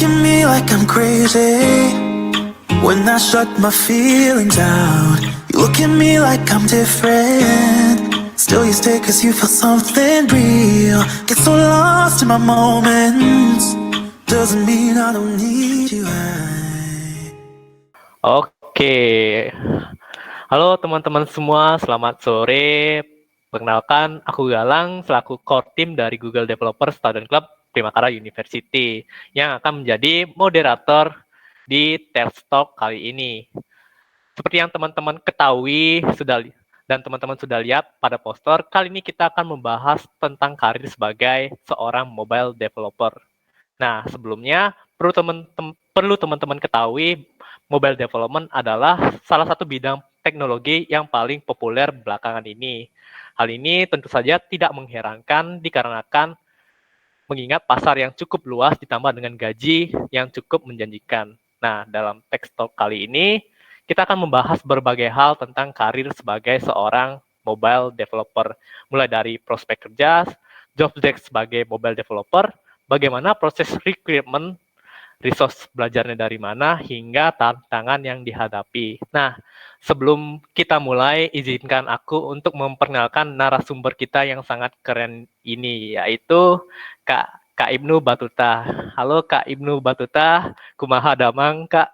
at me like I'm crazy when I shut my feelings out. You look at me like I'm different. Still you stay cause you feel something real. Get so lost in my moments. Doesn't mean I don't need you. Oke. Halo teman-teman semua, selamat sore. Perkenalkan, aku Galang selaku core team dari Google Developer Student Club Primakara University yang akan menjadi moderator di TED Talk kali ini. Seperti yang teman-teman ketahui dan teman-teman sudah lihat pada poster, kali ini kita akan membahas tentang karir sebagai seorang mobile developer. Nah, sebelumnya perlu teman-teman ketahui mobile development adalah salah satu bidang teknologi yang paling populer belakangan ini. Hal ini tentu saja tidak mengherankan dikarenakan mengingat pasar yang cukup luas ditambah dengan gaji yang cukup menjanjikan. Nah, dalam Tech Talk kali ini, kita akan membahas berbagai hal tentang karir sebagai seorang mobile developer, mulai dari prospek kerja, job desk sebagai mobile developer, bagaimana proses recruitment, resource belajarnya dari mana, hingga tantangan yang dihadapi. Nah, sebelum kita mulai, izinkan aku untuk memperkenalkan narasumber kita yang sangat keren ini, yaitu Kak Ibnu Batuta. Halo Kak Ibnu Batuta, kumaha damang Kak?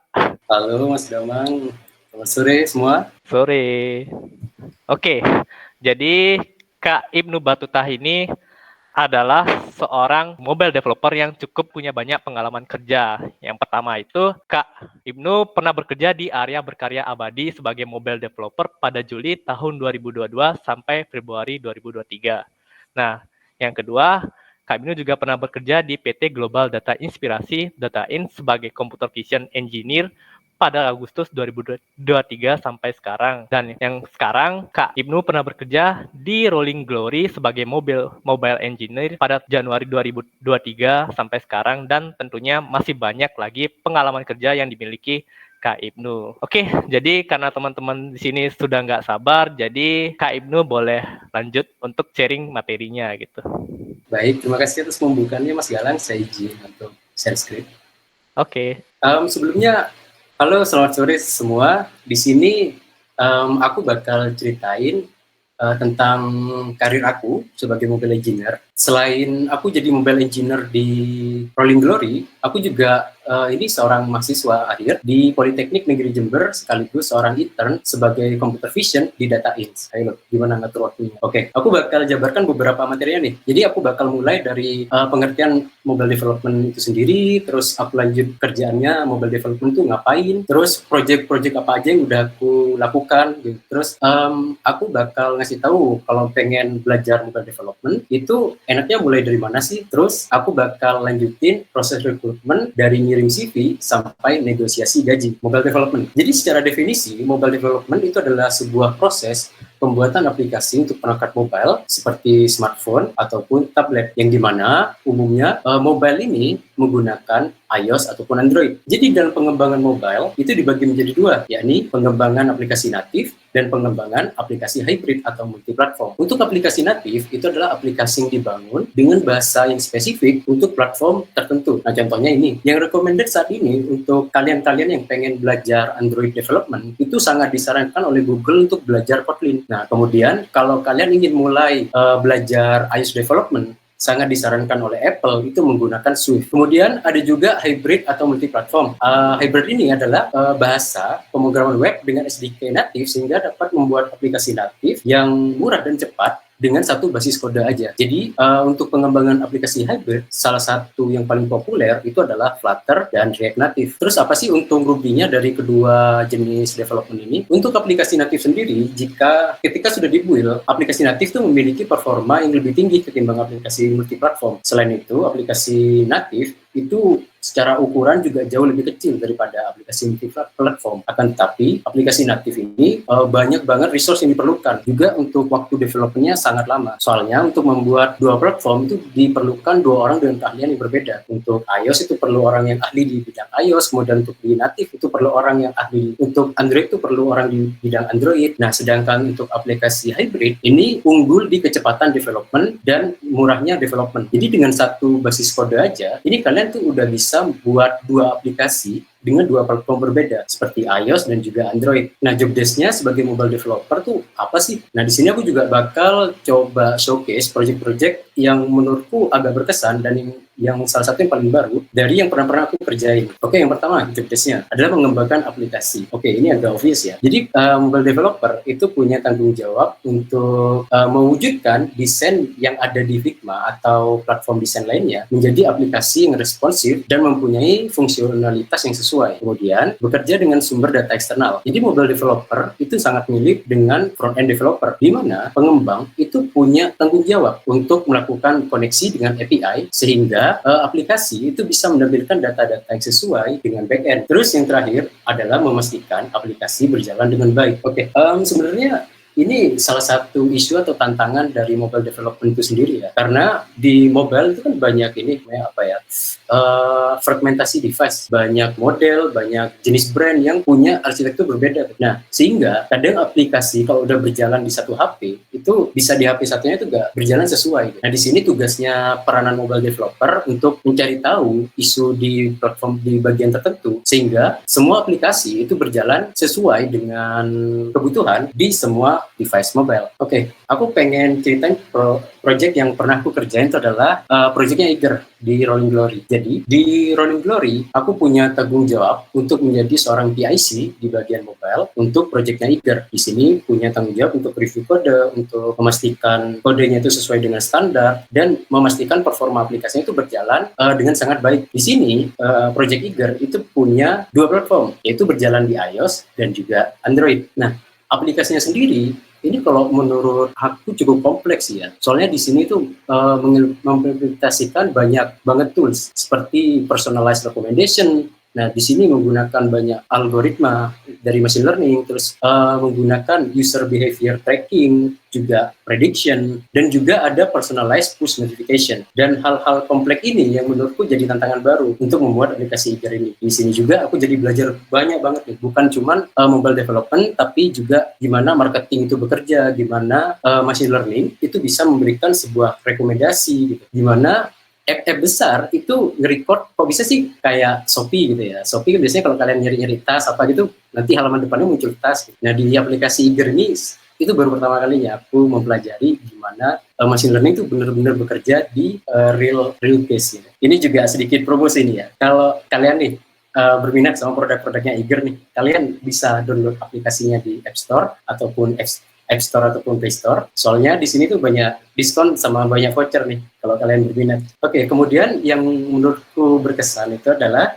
Halo Mas Damang, selamat sore semua. Sore. Oke, jadi Kak Ibnu Batuta ini adalah seorang mobile developer yang cukup punya banyak pengalaman kerja. Yang pertama itu, Kak Ibnu pernah bekerja di area berkarya abadi sebagai mobile developer pada Juli tahun 2022 sampai Februari 2023. Nah, yang kedua, Kak Ibnu juga pernah bekerja di PT Global Data Inspirasi Datain sebagai Computer Vision Engineer pada Agustus 2023 sampai sekarang. Dan yang sekarang, Kak Ibnu pernah bekerja di Rolling Glory sebagai mobile engineer pada Januari 2023 sampai sekarang, dan tentunya masih banyak lagi pengalaman kerja yang dimiliki Kak Ibnu. Oke, jadi karena teman-teman di sini sudah nggak sabar, jadi Kak Ibnu boleh lanjut untuk sharing materinya gitu. Baik, terima kasih atas pembukaannya Mas Galang, saya izin untuk share script. Oke. Sebelumnya, halo, selamat sore semua. Di sini aku bakal ceritain tentang karir aku sebagai mobile engineer. Selain aku jadi mobile engineer di Rolling Glory, aku juga ini seorang mahasiswa akhir di Politeknik Negeri Jember, sekaligus seorang intern sebagai computer vision di Datain. Ayo, gimana ngatur waktunya? Oke, aku bakal jabarkan beberapa materinya nih. Jadi aku bakal mulai dari pengertian mobile development itu sendiri, terus aku lanjut kerjaannya mobile development itu ngapain, terus project-project apa aja yang udah aku lakukan, gitu. Terus aku bakal ngasih tahu kalau pengen belajar mobile development itu enaknya mulai dari mana sih. Terus aku bakal lanjutin proses rekrutmen dari ngirim CV sampai negosiasi gaji mobile development. Jadi secara definisi mobile development itu adalah sebuah proses pembuatan aplikasi untuk perangkat mobile seperti smartphone ataupun tablet, yang dimana umumnya mobile ini menggunakan iOS ataupun Android. Jadi dalam pengembangan mobile itu dibagi menjadi dua, yakni pengembangan aplikasi natif dan pengembangan aplikasi hybrid atau multiplatform. Untuk aplikasi natif itu adalah aplikasi yang dibangun dengan bahasa yang spesifik untuk platform tertentu. Nah, contohnya ini, yang recommended saat ini untuk kalian-kalian yang pengen belajar Android development itu sangat disarankan oleh Google untuk belajar Kotlin. Nah, kemudian kalau kalian ingin mulai belajar iOS development, sangat disarankan oleh Apple itu menggunakan Swift. Kemudian ada juga hybrid atau multiplatform. Hybrid ini adalah bahasa pemrograman web dengan SDK natif sehingga dapat membuat aplikasi natif yang murah dan cepat dengan satu basis kode aja. Jadi untuk pengembangan aplikasi hybrid, salah satu yang paling populer itu adalah Flutter dan React Native. Terus apa sih untung ruginya dari kedua jenis development ini? Untuk aplikasi natif sendiri, jika ketika sudah dibuild, aplikasi natif itu memiliki performa yang lebih tinggi ketimbang aplikasi multiplatform. Selain itu, aplikasi natif itu secara ukuran juga jauh lebih kecil daripada aplikasi multi-platform. Akan tetapi, aplikasi natif ini banyak banget resource yang diperlukan. Juga untuk waktu developmentnya sangat lama. Soalnya untuk membuat dua platform itu diperlukan dua orang dengan keahlian yang berbeda. Untuk iOS itu perlu orang yang ahli di bidang iOS, kemudian untuk di natif itu perlu orang yang ahli. Untuk Android itu perlu orang di bidang Android. Nah, sedangkan untuk aplikasi hybrid ini unggul di kecepatan development dan murahnya development. Jadi dengan satu basis kode aja, ini kalian tuh udah bisa bisa buat dua aplikasi dengan dua platform berbeda seperti iOS dan juga Android. Nah, job desk-nya sebagai mobile developer tuh apa sih? Nah, di sini aku juga bakal coba showcase project-project yang menurutku agak berkesan dan yang salah satu yang paling baru dari yang pernah aku kerjain. Oke, yang pertama job desk-nya adalah mengembangkan aplikasi. Oke, ini agak obvious ya. Jadi mobile developer itu punya tanggung jawab untuk mewujudkan desain yang ada di Figma atau platform desain lainnya menjadi aplikasi yang responsif dan mempunyai fungsionalitas yang sesuai. Kemudian bekerja dengan sumber data eksternal. Jadi mobile developer itu sangat mirip dengan front-end developer, di mana pengembang itu punya tanggung jawab untuk melakukan koneksi dengan API sehingga aplikasi itu bisa menampilkan data-data yang sesuai dengan back-end. Terus yang terakhir adalah memastikan aplikasi berjalan dengan baik. Oke, sebenarnya ini salah satu isu atau tantangan dari mobile development itu sendiri ya, karena di mobile itu kan banyak ini fragmentasi device, banyak model, banyak jenis brand yang punya arsitektur berbeda. Nah, sehingga kadang aplikasi kalau udah berjalan di satu HP itu bisa di HP satunya itu nggak berjalan sesuai. Nah, di sini tugasnya peranan mobile developer untuk mencari tahu isu di platform di bagian tertentu sehingga semua aplikasi itu berjalan sesuai dengan kebutuhan di semua device mobile. Oke, aku pengen ceritain project yang pernah aku kerjain itu adalah projectnya Eager di Rolling Glory. Jadi di Rolling Glory aku punya tanggung jawab untuk menjadi seorang PIC di bagian mobile untuk projectnya Eager. Di sini punya tanggung jawab untuk review kode, untuk memastikan kodenya itu sesuai dengan standar dan memastikan performa aplikasinya itu berjalan dengan sangat baik. Di sini project Eager itu punya dua platform, yaitu berjalan di iOS dan juga Android. Nah, aplikasinya sendiri ini kalau menurut aku cukup kompleks ya. Soalnya di sini tuh mengimplementasikan banyak banget tools seperti personalized recommendation. Nah, di sini menggunakan banyak algoritma dari machine learning, terus menggunakan user behavior tracking, juga prediction, dan juga ada personalized push notification. Dan hal-hal kompleks ini yang menurutku jadi tantangan baru untuk membuat aplikasi Eager ini. Di sini juga aku jadi belajar banyak banget nih, bukan cuma mobile development, tapi juga gimana marketing itu bekerja, gimana machine learning itu bisa memberikan sebuah rekomendasi, gitu. Gimana app besar itu nge-record, kok bisa sih kayak Shopee gitu ya. Shopee kan biasanya kalau kalian nyari-nyari tas apa gitu, nanti halaman depannya muncul tas. Gitu. Nah, di aplikasi Eager ini itu baru pertama kalinya aku mempelajari gimana machine learning itu benar-benar bekerja di real case. Gitu. Ini juga sedikit promosi nih ya. Kalau kalian nih berminat sama produk-produknya Eager nih, kalian bisa download aplikasinya di App Store ataupun App Store ataupun Play Store. Soalnya di sini tuh banyak diskon sama banyak voucher nih kalau kalian berminat. Oke, kemudian yang menurutku berkesan itu adalah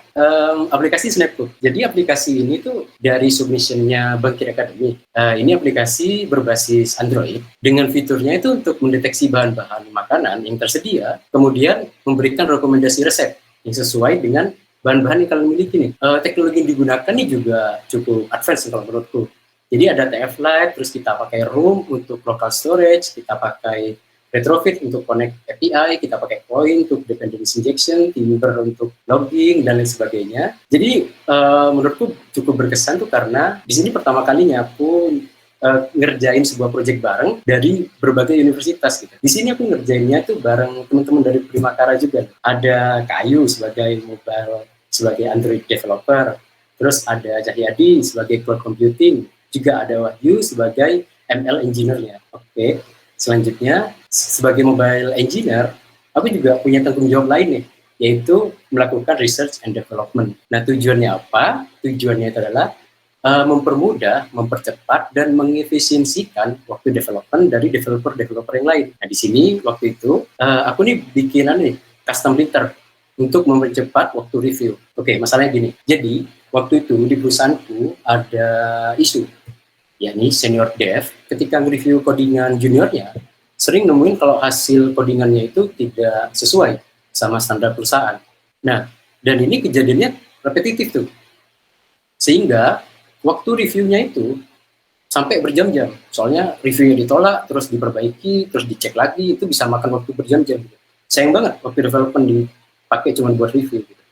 aplikasi Snapcook. Jadi aplikasi ini tuh dari submissionnya Bangkit Academy. Ini aplikasi berbasis Android dengan fiturnya itu untuk mendeteksi bahan-bahan makanan yang tersedia, kemudian memberikan rekomendasi resep yang sesuai dengan bahan-bahan yang kalian miliki nih. Teknologi yang digunakan nih juga cukup advance kalau menurutku. Jadi ada TF Lite, terus kita pakai Room untuk local storage, kita pakai Retrofit untuk connect API, kita pakai Point untuk dependency injection, Timber untuk logging, dan lain sebagainya. Jadi menurutku cukup berkesan tuh karena di sini pertama kalinya aku ngerjain sebuah project bareng dari berbagai universitas gitu. Di sini aku ngerjainnya tuh bareng teman-teman dari Primakara juga. Ada Kayu sebagai Android developer, terus ada Cahyadi sebagai cloud computing, juga ada Wahyu sebagai ML engineer-nya. Oke, selanjutnya sebagai mobile engineer, aku juga punya tanggung jawab lain nih, yaitu melakukan research and development. Nah, tujuannya apa? Tujuannya itu adalah mempermudah, mempercepat, dan mengefisiensikan waktu development dari developer-developer yang lain. Nah, di sini waktu itu aku nih bikinan nih custom linter untuk mempercepat waktu review. Oke, masalahnya gini. Jadi waktu itu di perusahaanku ada isu, yakni senior dev ketika nge-review codingan juniornya sering nemuin kalau hasil codingannya itu tidak sesuai sama standar perusahaan. Nah, dan ini kejadiannya repetitif tuh. Sehingga waktu reviewnya itu sampai berjam-jam. Soalnya reviewnya ditolak, terus diperbaiki, terus dicek lagi, itu bisa makan waktu berjam-jam. Sayang banget waktu development dipakai cuma buat review. Gitu.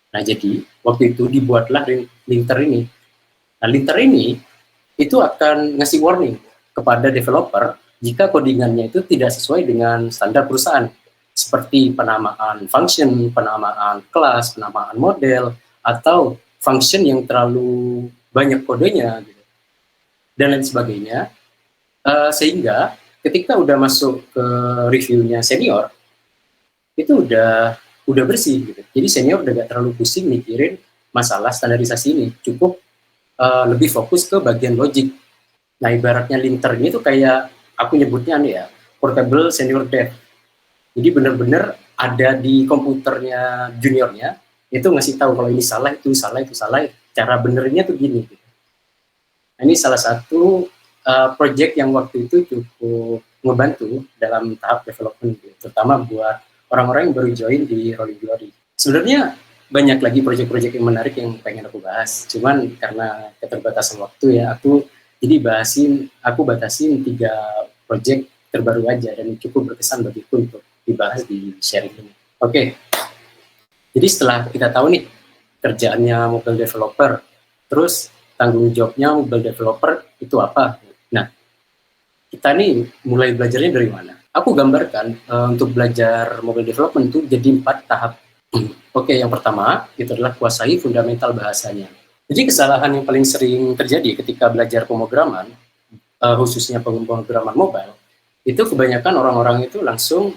Nah, jadi waktu itu dibuatlah linter ini. Nah, linter ini itu akan ngasih warning kepada developer jika codingannya itu tidak sesuai dengan standar perusahaan. seperti penamaan function, penamaan kelas, penamaan model, atau function yang terlalu banyak kodenya gitu, dan lain sebagainya. Sehingga ketika udah masuk ke reviewnya senior, itu udah bersih gitu. Jadi senior udah gak terlalu pusing mikirin masalah standarisasi ini, cukup lebih fokus ke bagian logik. Nah, ibaratnya linter ini tuh kayak aku nyebutnya nih ya, portable senior dev. Jadi benar-benar ada di komputernya juniornya, itu ngasih tahu kalau ini salah, itu salah, itu salah. Cara benernya tuh gini. Gitu. Nah, ini salah satu project yang waktu itu cukup ngebantu dalam tahap development, gitu, terutama buat orang-orang yang baru join di Rolling Glory. Sebenarnya banyak lagi proyek-proyek yang menarik yang pengen aku bahas, cuman karena keterbatasan waktu ya, aku batasin 3 proyek terbaru aja dan cukup berkesan bagiku untuk dibahas di sharing ini. Oke, jadi setelah kita tahu nih kerjaannya mobile developer, terus tanggung jawabnya mobile developer itu apa? Nah, kita nih mulai belajarnya dari mana? Aku gambarkan untuk belajar mobile development itu jadi 4 tahap. Oke, yang pertama itu adalah kuasai fundamental bahasanya. Jadi kesalahan yang paling sering terjadi ketika belajar pemrograman, khususnya pemrograman mobile, itu kebanyakan orang-orang itu langsung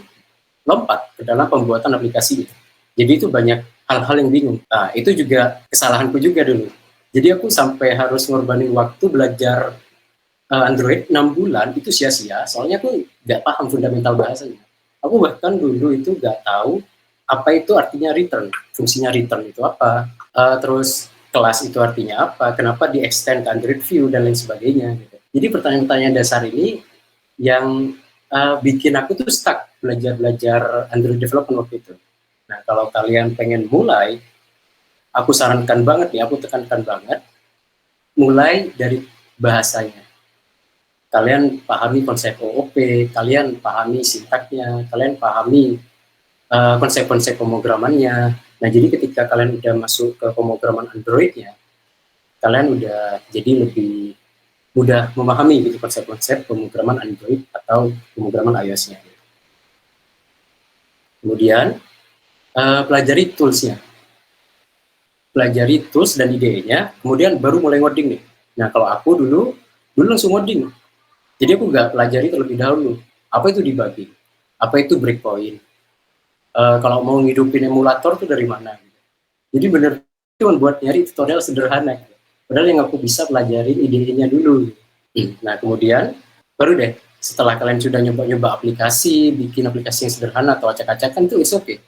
lompat ke dalam pembuatan aplikasi. Jadi itu banyak hal-hal yang bingung. Nah, itu juga kesalahanku juga dulu. Jadi aku sampai harus ngorbanin waktu belajar Android 6 bulan itu sia-sia, soalnya aku nggak paham fundamental bahasanya. Aku bahkan dulu itu nggak tahu apa itu artinya return, fungsinya return itu apa, terus kelas itu artinya apa, kenapa di extend ke Android view dan lain sebagainya. Gitu. Jadi pertanyaan-pertanyaan dasar ini yang bikin aku tuh stuck belajar Android development waktu itu. Nah, kalau kalian pengen mulai, aku sarankan banget nih, aku tekankan banget, mulai dari bahasanya. Kalian pahami konsep OOP, kalian pahami sintaknya, kalian pahami konsep-konsep pemrogramannya. Nah, jadi ketika kalian udah masuk ke pemrograman Android-nya, kalian udah jadi lebih mudah memahami gitu konsep-konsep pemrograman Android atau pemrograman iOS-nya. Kemudian, pelajari tools-nya. Pelajari tools dan IDE-nya, kemudian baru mulai ngoding nih. Nah, kalau aku dulu langsung ngoding. Jadi aku nggak pelajari terlebih dahulu. Apa itu debugging? Apa itu breakpoint? Kalau mau ngidupin emulator tuh dari mana? Jadi bener cuma buat nyari tutorial sederhana. Padahal yang aku bisa pelajarin IDE-nya dulu. Nah, kemudian baru deh setelah kalian sudah nyoba-nyoba aplikasi, bikin aplikasi yang sederhana atau acak-acakan tuh it's okay.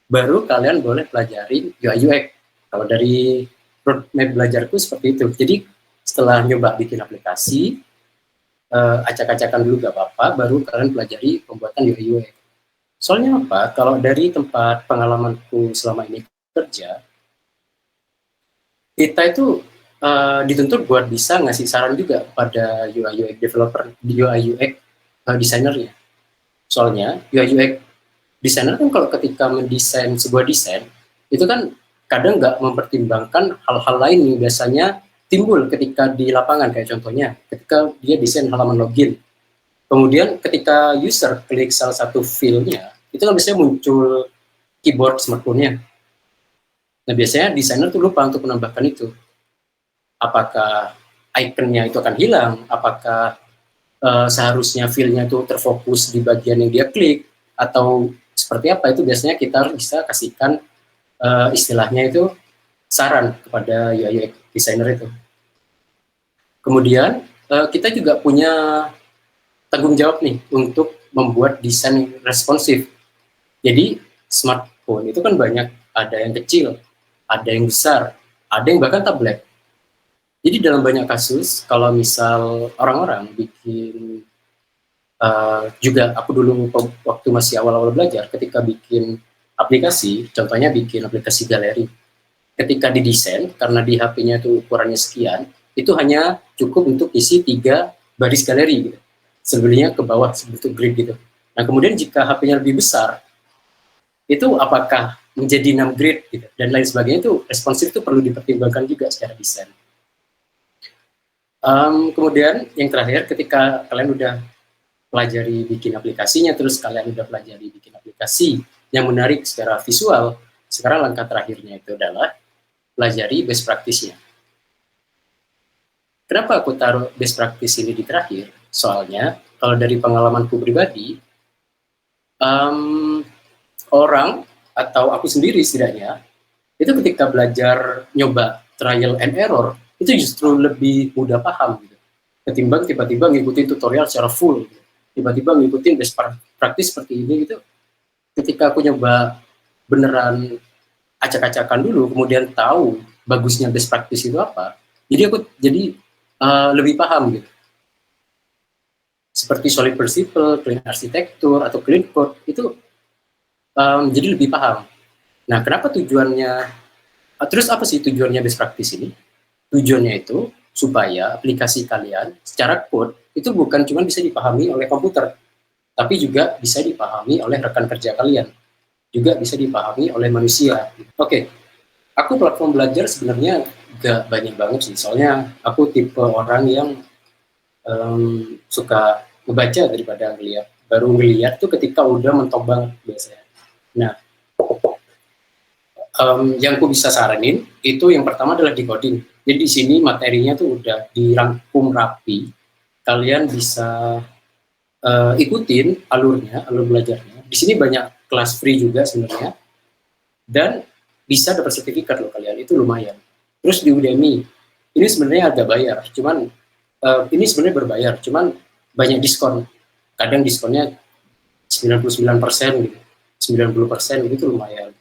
Baru kalian boleh pelajarin UI UX. Kalau dari roadmap belajarku seperti itu. Jadi setelah nyoba bikin aplikasi, acak-acakan dulu gak apa-apa, baru kalian pelajari pembuatan UI UX. Soalnya apa? Kalau dari tempat pengalamanku selama ini kerja, kita itu dituntut buat bisa ngasih saran juga pada UI UX developer, UI UX desainernya. Soalnya UI UX desainer kan kalau ketika mendesain sebuah desain, itu kan kadang nggak mempertimbangkan hal-hal lain yang biasanya timbul ketika di lapangan, kayak contohnya ketika dia desain halaman login. Kemudian ketika user klik salah satu field-nya, itu kan biasanya muncul keyboard smartphone-nya. Nah, biasanya desainer tuh lupa untuk menambahkan itu. Apakah icon-nya itu akan hilang? Apakah seharusnya field-nya itu terfokus di bagian yang dia klik? Atau seperti apa? Itu biasanya kita bisa kasihkan istilahnya itu saran kepada UI designer itu. Kemudian kita juga punya tanggung jawab nih untuk membuat desain responsif. Jadi smartphone itu kan banyak, ada yang kecil, ada yang besar, ada yang bahkan tablet. Jadi dalam banyak kasus kalau misal orang-orang bikin juga aku dulu waktu masih awal-awal belajar, ketika bikin aplikasi, contohnya bikin aplikasi galeri. Ketika didesain, karena di HP-nya itu ukurannya sekian, itu hanya cukup untuk isi 3 baris galeri gitu. Sebelumnya ke bawah sebentuk grid gitu. Nah, kemudian jika HP-nya lebih besar, itu apakah menjadi 6 grid gitu, dan lain sebagainya, itu responsif itu perlu dipertimbangkan juga secara desain. Kemudian yang terakhir, ketika kalian udah pelajari bikin aplikasinya, terus kalian udah pelajari bikin aplikasi yang menarik secara visual, sekarang langkah terakhirnya itu adalah pelajari best practice-nya. Kenapa aku taruh best practice ini di terakhir? Soalnya, kalau dari pengalamanku pribadi, orang atau aku sendiri setidaknya, itu ketika belajar nyoba trial and error, itu justru lebih mudah paham gitu. Ketimbang tiba-tiba ngikutin tutorial secara full, gitu. Tiba-tiba ngikutin best practice seperti ini gitu. Ketika aku nyoba beneran acak-acakan dulu, kemudian tahu bagusnya best practice itu apa, jadi aku lebih paham gitu. Seperti solid principle, clean architecture, atau clean code, itu jadi lebih paham. Nah, kenapa tujuannya, terus apa sih tujuannya best practice ini? Tujuannya itu supaya aplikasi kalian secara code itu bukan cuma bisa dipahami oleh komputer, tapi juga bisa dipahami oleh rekan kerja kalian, juga bisa dipahami oleh manusia. Oke, aku platform belajar sebenarnya gak banyak banget sih, soalnya aku tipe orang yang suka membaca daripada ngeliat. Baru ngeliat tuh ketika udah mentok banget biasanya. Nah, yang aku bisa saranin itu yang pertama adalah decoding. Jadi di sini materinya tuh udah dirangkum rapi. Kalian bisa ikutin alur belajarnya. Di sini banyak kelas free juga sebenarnya. Dan bisa dapat sertifikat loh kalian, itu lumayan. Terus di Udemy, ini sebenarnya agak bayar, cuman ini sebenarnya berbayar, cuman banyak diskon. Kadang diskonnya 99% gitu, 90% gitu lumayan.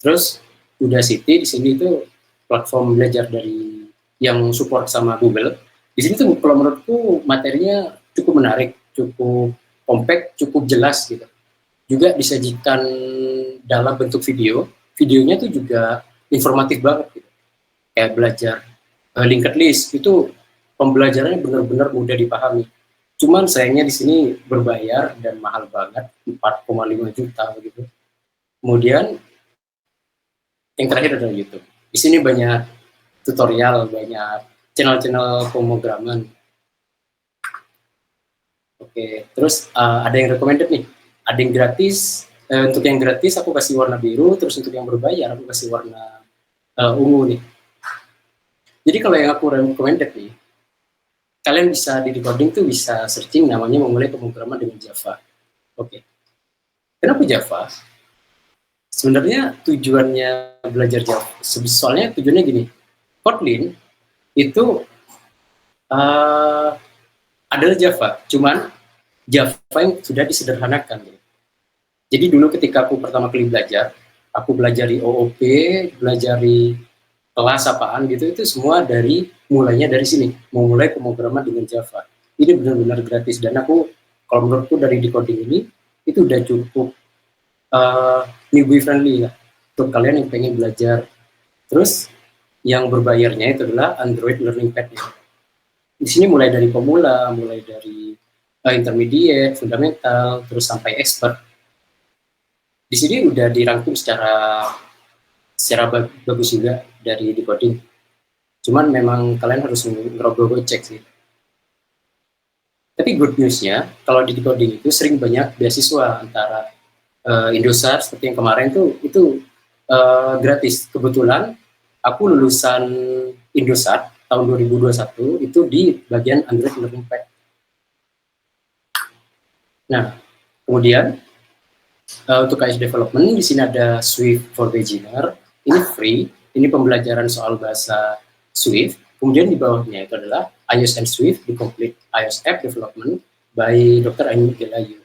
Terus Udacity di sini itu platform belajar dari yang support sama Google. Di sini tuh kalau menurutku materinya cukup menarik, cukup compact, cukup jelas gitu. Juga disajikan dalam bentuk video. Videonya tuh juga informatif banget gitu. Kayak belajar linked list itu pembelajarannya benar-benar mudah dipahami. Cuman sayangnya di sini berbayar dan mahal banget, 4,5 juta begitu. Kemudian yang terakhir adalah YouTube. Di sini banyak tutorial, banyak channel-channel pemrograman. Oke, terus ada yang recommended nih, ada yang gratis. Untuk yang gratis aku kasih warna biru, terus untuk yang berbayar aku kasih warna ungu nih. Jadi kalau yang aku recommended nih, kalian bisa di decoding tuh bisa searching namanya memulai pemrograman dengan Java. Oke. Kenapa Java? Sebenarnya tujuannya belajar Java, soalnya tujuannya gini, Kotlin itu adalah Java, cuman Java yang sudah disederhanakan. Gitu. Jadi dulu ketika aku pertama kali belajar, aku belajar di OOP, belajar di kelas apaan gitu, itu semua mulainya dari sini, memulai pemrograman dengan Java. Ini benar-benar gratis, dan aku, kalau menurutku dari decoding ini, itu udah cukup newbie friendly ya, untuk kalian yang pengen belajar. Terus, yang berbayarnya itu adalah Android Learning Pad. Di sini mulai dari pemula, mulai dari intermediate, fundamental, terus sampai expert. Di sini udah dirangkum secara bagus juga dari decoding. Cuman memang kalian harus ngerogoh cek sih. Tapi good news-nya, kalau di decoding itu sering banyak beasiswa antara Indosat seperti yang kemarin tuh itu gratis. Kebetulan aku lulusan Indosat tahun 2021 itu di bagian Android Learning Pad. Nah, kemudian untuk KS Development di sini ada Swift for Beginner, ini free, ini pembelajaran soal bahasa Swift. Kemudian di bawahnya itu adalah iOS and Swift di Complete iOS App Development by Dr. Ainul Gelayu.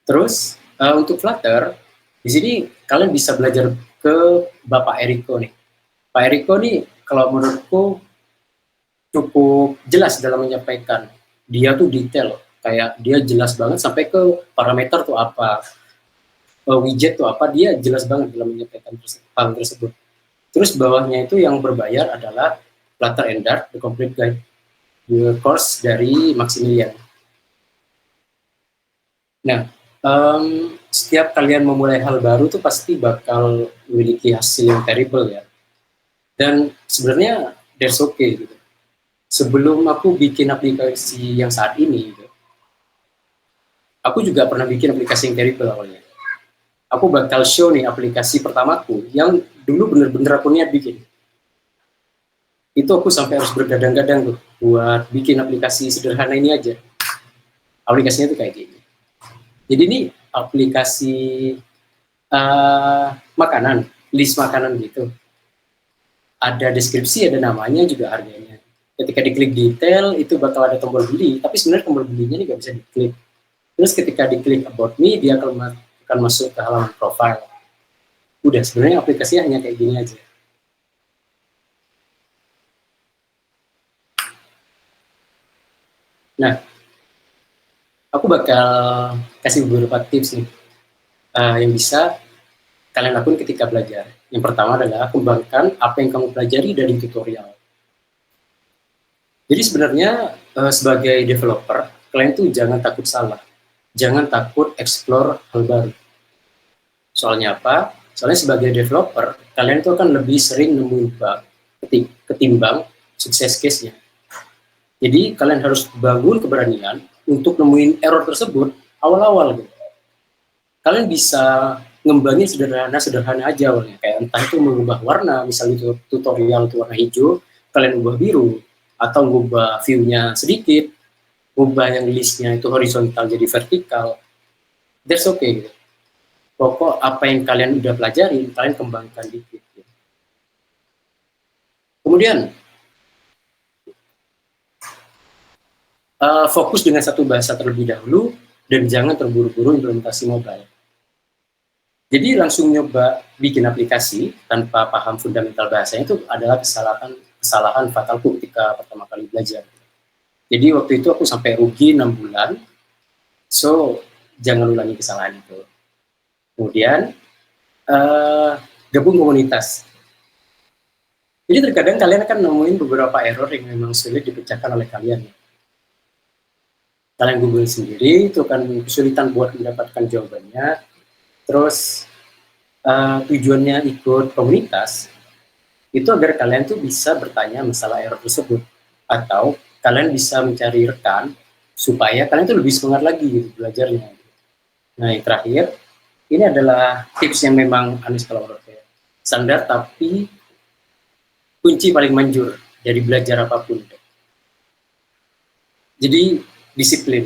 Terus untuk Flutter di sini kalian bisa belajar ke Bapak Eriko nih. Pak Eriko nih kalau menurutku cukup jelas dalam menyampaikan. Dia tuh detail, kayak dia jelas banget sampai ke parameter tuh apa, widget tuh apa, dia jelas banget dalam menyampaikan hal tersebut. Terus bawahnya itu yang berbayar adalah Flutter and Dart, The Complete Guide, the course dari Maximilian. Nah, setiap kalian memulai hal baru tuh pasti bakal memiliki hasil yang terrible ya. Dan sebenarnya that's okay gitu. sebelum aku bikin aplikasi yang saat ini, gitu, aku juga pernah bikin aplikasi yang terrible awalnya. Aku bakal show nih aplikasi pertamaku yang dulu bener-bener aku niat bikin. Itu aku sampai harus bergadang-gadang tuh buat bikin aplikasi sederhana ini aja. Aplikasinya tuh kayak gini. Jadi ini aplikasi makanan, list makanan gitu. Ada deskripsi, ada namanya, juga harganya. Ketika diklik detail, itu bakal ada tombol beli, tapi sebenarnya tombol belinya ini nggak bisa diklik. Terus ketika diklik about me, dia akan masuk ke halaman profile. Udah, sebenarnya aplikasinya hanya kayak gini aja. Nah, aku bakal kasih beberapa tips nih yang bisa kalian lakukan ketika belajar. Yang pertama adalah kembangkan apa yang kamu pelajari dari tutorial. Jadi sebenarnya sebagai developer, kalian tuh jangan takut salah. Jangan takut explore hal baru. Soalnya apa? Soalnya sebagai developer, kalian tuh akan lebih sering nemuin bug ketimbang sukses case-nya. Jadi kalian harus bangun keberanian untuk nemuin error tersebut awal-awal gitu. Kalian bisa ngembangin sederhana aja awalnya, kayak entah itu mengubah warna, misalnya itu tutorial itu warna hijau, kalian ubah biru, atau ngubah view-nya sedikit, ubah yang list-nya itu horizontal jadi vertikal. That's okay gitu. Pokok apa yang kalian udah pelajari, kalian kembangkan dikit gitu. Kemudian fokus dengan satu bahasa terlebih dahulu dan jangan terburu-buru implementasi mobile. Jadi langsung nyoba bikin aplikasi tanpa paham fundamental bahasanya itu adalah kesalahan fatalku ketika pertama kali belajar. Jadi waktu itu aku sampai rugi 6 bulan, so jangan ulangi kesalahan itu. Kemudian gabung komunitas. Jadi terkadang kalian akan nemuin beberapa error yang memang sulit dipecahkan oleh kalian. Kalian Google sendiri, itu kan kesulitan buat mendapatkan jawabannya. Terus tujuannya ikut komunitas, itu agar kalian tuh bisa bertanya masalah error tersebut. Atau kalian bisa mencari rekan, supaya kalian tuh lebih semangat lagi gitu belajarnya. Nah yang terakhir, ini adalah tips yang memang aneh kalau menurut saya. Standar tapi kunci paling manjur dari belajar apapun. Jadi disiplin.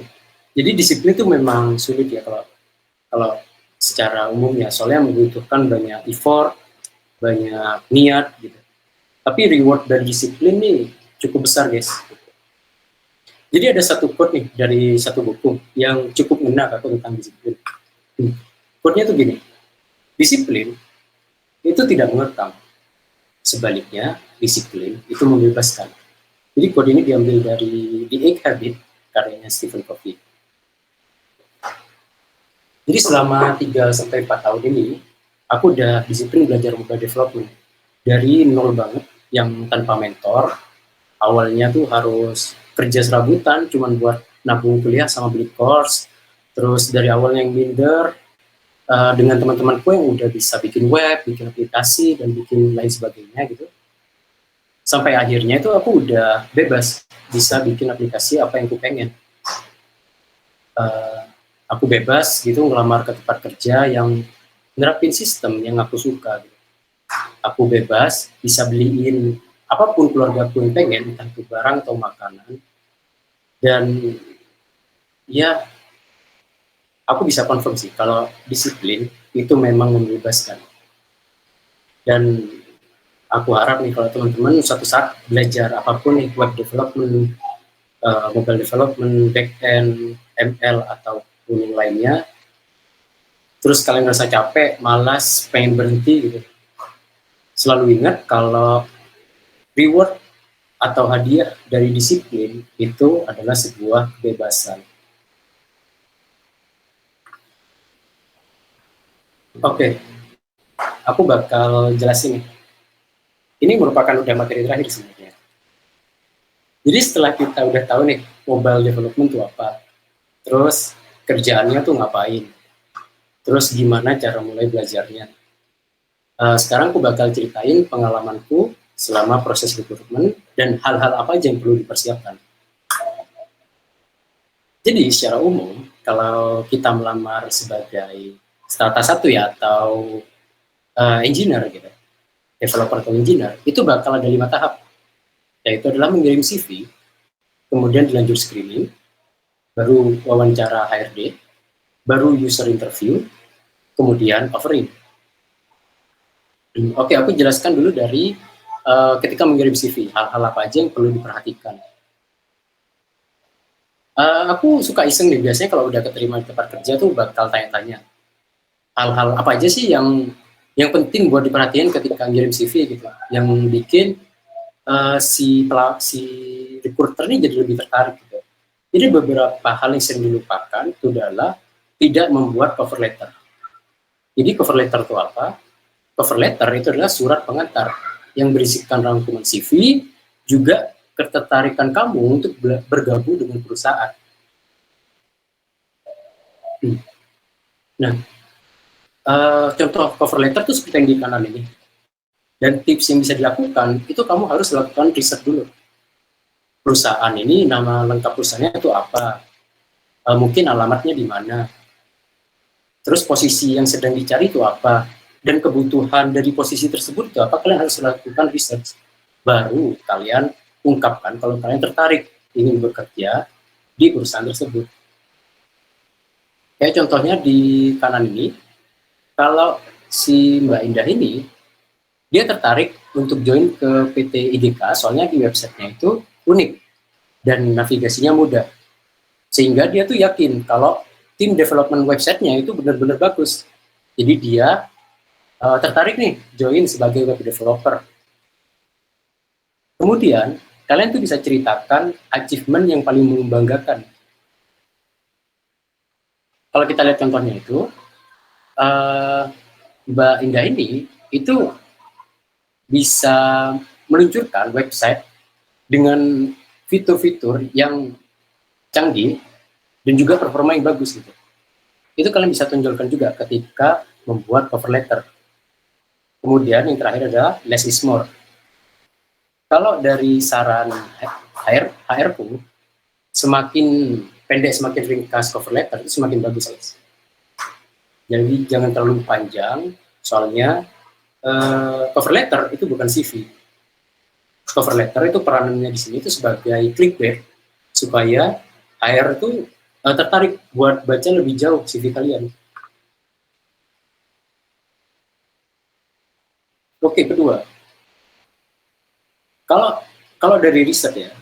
Jadi disiplin itu memang sulit ya kalau secara umumnya, soalnya membutuhkan banyak effort, banyak niat gitu. Tapi reward dari disiplin nih cukup besar guys. Jadi ada satu quote nih dari satu buku yang cukup ngena aku tentang disiplin. Quote-nya tuh gini, disiplin itu tidak mengekang, sebaliknya disiplin itu membebaskan. Jadi quote ini diambil dari The 8 Habits karyanya Stephen Covey. Jadi selama 3-4 tahun ini, aku udah disiplin belajar mobile development. Dari nol banget, yang tanpa mentor. Awalnya tuh harus kerja serabutan, cuman buat nabung kuliah sama beli course. Terus dari awalnya yang minder, dengan teman-temanku yang udah bisa bikin web, bikin aplikasi, dan bikin lain sebagainya gitu. Sampai akhirnya itu aku udah bebas, bisa bikin aplikasi apa yang aku pengen. Aku bebas gitu ngelamar ke tempat kerja yang nerapin sistem yang aku suka. Gitu. Aku bebas bisa beliin apapun keluarga aku yang pengen, entah itu barang atau makanan. Dan ya, aku bisa confirm sih kalau disiplin itu memang membebaskan. Dan aku harap nih kalau teman-teman suatu saat belajar apapun nih, web development, mobile development, back-end, ML, atau yang lainnya, terus kalian ngerasa capek, malas, pengen berhenti gitu, selalu ingat kalau reward atau hadiah dari disiplin itu adalah sebuah kebebasan. Oke, aku bakal jelasin nih. Ini merupakan udah materi terakhir sebenarnya. Jadi setelah kita udah tahu nih mobile development itu apa, terus kerjaannya tuh ngapain, terus gimana cara mulai belajarnya. Sekarang aku bakal ceritain pengalamanku selama proses rekrutmen dan hal-hal apa aja yang perlu dipersiapkan. Jadi secara umum, kalau kita melamar sebagai strata 1 ya, atau engineer gitu, developer atau engineer, itu bakal ada 5 tahap, yaitu adalah mengirim CV, kemudian dilanjut screening, baru wawancara HRD, baru user interview, kemudian offering. Oke, aku jelaskan dulu dari ketika mengirim CV, hal-hal apa aja yang perlu diperhatikan. Aku suka iseng nih, biasanya kalau udah keterima di tempat kerja tuh bakal tanya-tanya hal-hal apa aja sih yang penting buat diperhatiin ketika ngirim CV gitu, yang bikin si recruiter ini jadi lebih tertarik gitu. Jadi beberapa hal yang sering dilupakan itu adalah tidak membuat cover letter. Jadi cover letter itu apa? Cover letter itu adalah surat pengantar yang berisikan rangkuman CV, juga ketertarikan kamu untuk bergabung dengan perusahaan. Nah, contoh cover letter itu seperti yang di kanan ini. Dan tips yang bisa dilakukan, itu kamu harus lakukan riset dulu. Perusahaan ini, nama lengkap perusahaannya itu apa? Mungkin alamatnya di mana? Terus posisi yang sedang dicari itu apa? Dan kebutuhan dari posisi tersebut itu apa? Kalian harus lakukan riset. Baru kalian ungkapkan kalau kalian tertarik ingin bekerja di perusahaan tersebut. Kayak contohnya di kanan ini, kalau si Mbak Indah ini, dia tertarik untuk join ke PT IDK, soalnya di websitenya itu unik dan navigasinya mudah. Sehingga dia tuh yakin kalau tim development websitenya itu benar-benar bagus. Jadi dia tertarik nih join sebagai web developer. Kemudian, kalian tuh bisa ceritakan achievement yang paling membanggakan. Kalau kita lihat contohnya itu, Mbak Indah ini itu bisa meluncurkan website dengan fitur-fitur yang canggih dan juga performa yang bagus gitu. Itu kalian bisa tonjolkan juga ketika membuat cover letter. Kemudian yang terakhir adalah less is more. Kalau dari saran HR pun, semakin pendek, semakin ringkas cover letter, itu semakin bagus, guys. Jadi jangan terlalu panjang, soalnya cover letter itu bukan CV. Cover letter itu peranannya di sini itu sebagai clickbait, supaya HR itu tertarik buat baca lebih jauh CV kalian. Oke, kedua. Kalau dari riset ya,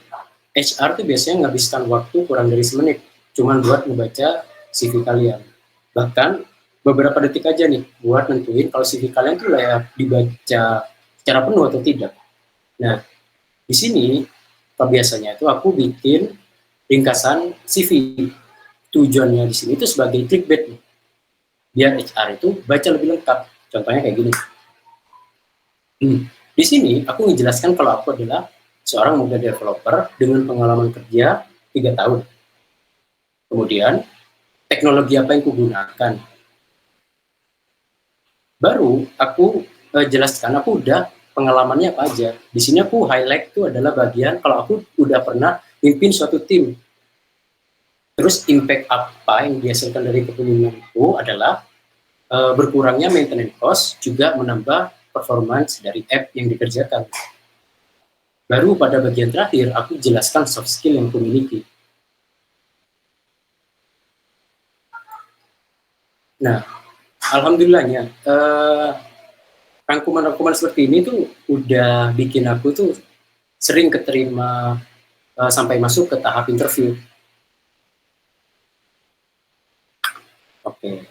HR tuh biasanya menghabiskan waktu kurang dari semenit cuman buat membaca CV kalian. Bahkan beberapa detik aja nih buat nentuin kalau CV kalian tuh layak dibaca secara penuh atau tidak. Nah, di sini biasanya itu aku bikin ringkasan CV. Tujuannya di sini itu sebagai clickbait nih. Biar HR itu baca lebih lengkap. Contohnya kayak gini. Di sini aku menjelaskan kalau aku adalah seorang muda developer dengan pengalaman kerja 3 tahun. Kemudian, teknologi apa yang kugunakan. Baru aku jelaskan aku udah pengalamannya apa aja. Di sini aku highlight itu adalah bagian kalau aku udah pernah mimpin suatu tim. Terus impact apa yang dihasilkan dari kepemimpinanku adalah berkurangnya maintenance cost, juga menambah performance dari app yang dikerjakan. Baru pada bagian terakhir, aku jelaskan soft skill yang kumiliki. Nah, alhamdulillahnya, rangkuman-rangkuman seperti ini tuh udah bikin aku tuh sering keterima sampai masuk ke tahap interview. Oke.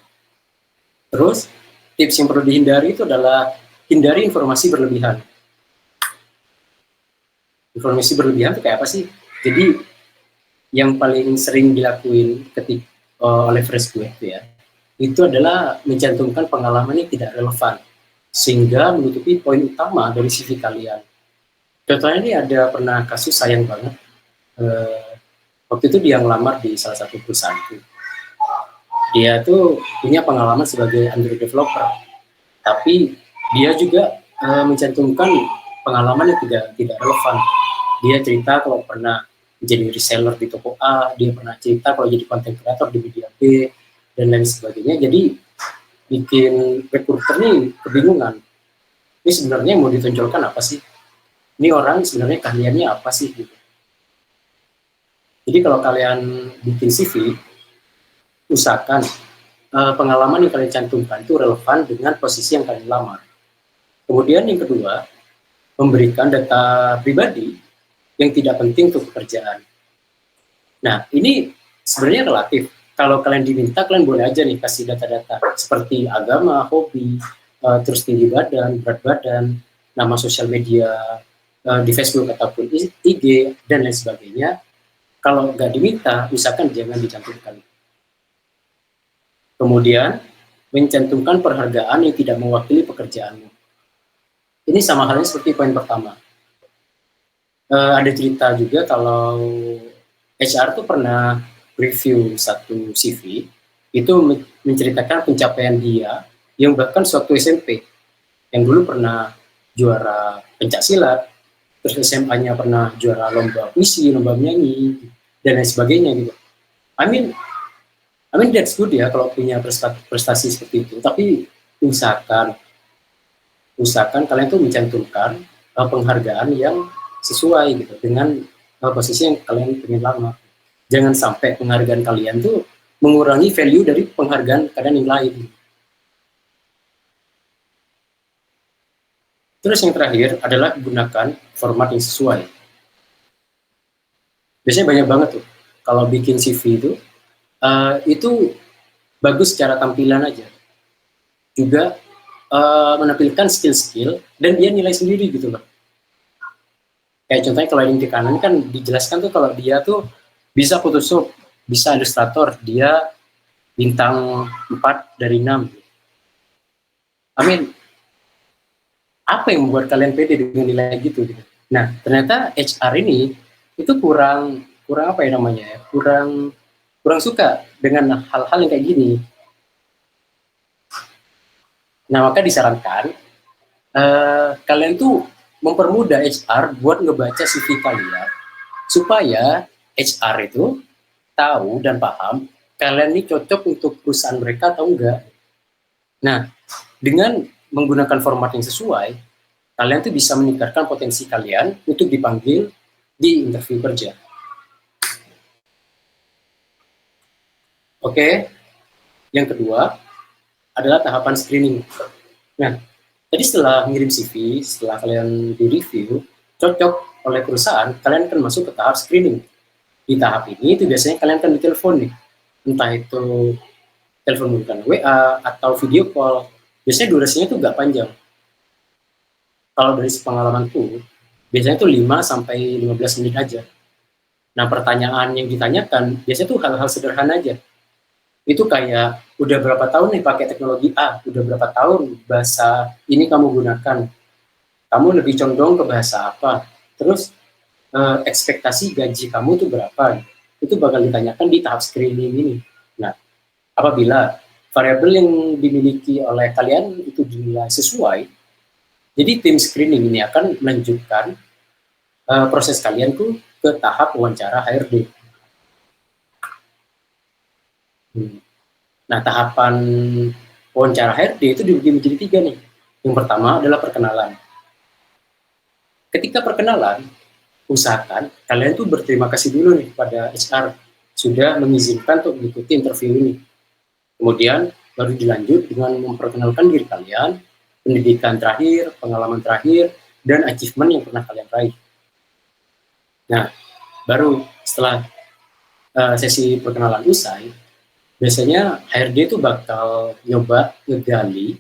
Terus, tips yang perlu dihindari itu adalah hindari informasi berlebihan. Informasi berlebihan itu kayak apa sih? Jadi yang paling sering dilakuin oleh fresh graduate ya, itu adalah mencantumkan pengalaman yang tidak relevan sehingga menutupi poin utama dari CV kalian. Contohnya ini ada pernah kasus sayang banget. Waktu itu dia ngelamar di salah satu perusahaan itu. Dia tuh punya pengalaman sebagai Android developer, tapi dia juga mencantumkan pengalaman yang tidak relevan. Dia cerita kalau pernah jadi reseller di toko A, dia pernah cerita kalau jadi content creator di media B, dan lain sebagainya. Jadi bikin recruiter nih kebingungan. Ini sebenarnya mau ditonjolkan apa sih? Ini orang sebenarnya keahliannya apa sih? Gitu. Jadi kalau kalian bikin CV, usahakan pengalaman yang kalian cantumkan itu relevan dengan posisi yang kalian lamar. Kemudian yang kedua, memberikan data pribadi yang tidak penting untuk pekerjaan. Nah, ini sebenarnya relatif. Kalau kalian diminta, kalian boleh aja nih kasih data-data seperti agama, hobi, terus tinggi badan, berat badan, nama sosial media di Facebook ataupun IG, dan lain sebagainya. Kalau nggak diminta, usahakan jangan dicantumkan. Kemudian, mencantumkan perhargaan yang tidak mewakili pekerjaanmu. Ini sama halnya seperti poin pertama. Ada cerita juga kalau HR tuh pernah review satu CV, itu menceritakan pencapaian dia yang bahkan sewaktu SMP, yang dulu pernah juara pencak silat, terus SMA-nya pernah juara lomba puisi, lomba menyanyi, dan lain sebagainya gitu. I mean that's good ya kalau punya prestasi seperti itu, tapi usahakan kalian tuh mencantumkan penghargaan yang sesuai gitu dengan posisi yang kalian ingin lama. Jangan sampai penghargaan kalian tuh mengurangi value dari penghargaan kalian yang lain. Terus yang terakhir adalah gunakan format yang sesuai. Biasanya banyak banget tuh kalau bikin CV itu bagus secara tampilan aja, juga menampilkan skill-skill dan dia nilai sendiri gitu loh. Kayak contohnya kalau yang di kanan kan dijelaskan tuh kalau dia tuh bisa Photoshop, bisa Illustrator, dia bintang 4 dari 6. I mean, apa yang membuat kalian pede dengan nilai gitu? Nah, ternyata HR ini itu kurang apa ya namanya ya? Kurang suka dengan hal-hal yang kayak gini. Nah, maka disarankan kalian tuh mempermudah HR buat ngebaca CV kalian supaya HR itu tahu dan paham kalian ini cocok untuk perusahaan mereka atau enggak. Nah, dengan menggunakan format yang sesuai, kalian tuh bisa meningkatkan potensi kalian untuk dipanggil di interview kerja. Oke, yang kedua adalah tahapan screening. Nah, jadi setelah ngirim CV, setelah kalian di-review, cocok oleh perusahaan, kalian akan masuk ke tahap screening. Di tahap ini itu biasanya kalian akan ditelepon nih, entah itu telepon menggunakan WA atau video call. Biasanya durasinya itu nggak panjang. Kalau dari pengalamanku, biasanya itu 5-15 menit aja. Nah, pertanyaan yang ditanyakan biasanya tuh hal-hal sederhana aja. Itu kayak, udah berapa tahun nih pakai teknologi A, udah berapa tahun bahasa ini kamu gunakan, kamu lebih condong ke bahasa apa, terus ekspektasi gaji kamu tuh berapa, itu bakal ditanyakan di tahap screening ini. Nah, apabila variabel yang dimiliki oleh kalian itu dinilai sesuai, jadi tim screening ini akan melanjutkan proses kalian tuh ke tahap wawancara HRD. Nah, tahapan wawancara HRD itu dibagi menjadi 3 nih. Yang pertama adalah perkenalan. Ketika perkenalan, usahakan kalian tuh berterima kasih dulu nih pada HR sudah mengizinkan untuk mengikuti interview ini. Kemudian baru dilanjut dengan memperkenalkan diri kalian, pendidikan terakhir, pengalaman terakhir, dan achievement yang pernah kalian raih. Nah, baru setelah sesi perkenalan usai, biasanya HRD itu bakal nyoba ngegali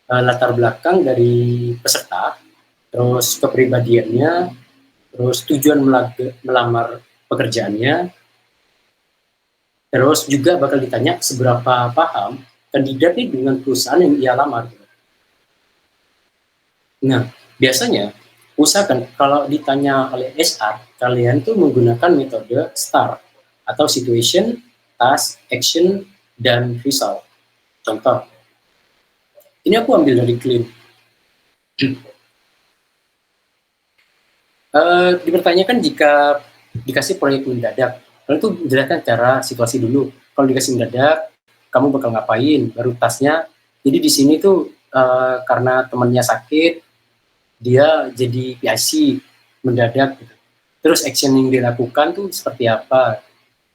latar belakang dari peserta, terus kepribadiannya, terus tujuan melamar pekerjaannya, terus juga bakal ditanya seberapa paham kandidat ini dengan perusahaan yang ia lamar. Nah, biasanya usahakan kalau ditanya oleh HR, kalian tuh menggunakan metode STAR atau Situation, Task, Action, dan Result. Contoh, ini aku ambil dari Clean. Dipertanyakan jika dikasih proyek mendadak, lalu itu jelaskan cara situasi dulu. Kalau dikasih mendadak, kamu bakal ngapain? Baru tasnya. Jadi di sini tuh karena temannya sakit, dia jadi PIC mendadak. Gitu. Terus action yang dilakukan tuh seperti apa?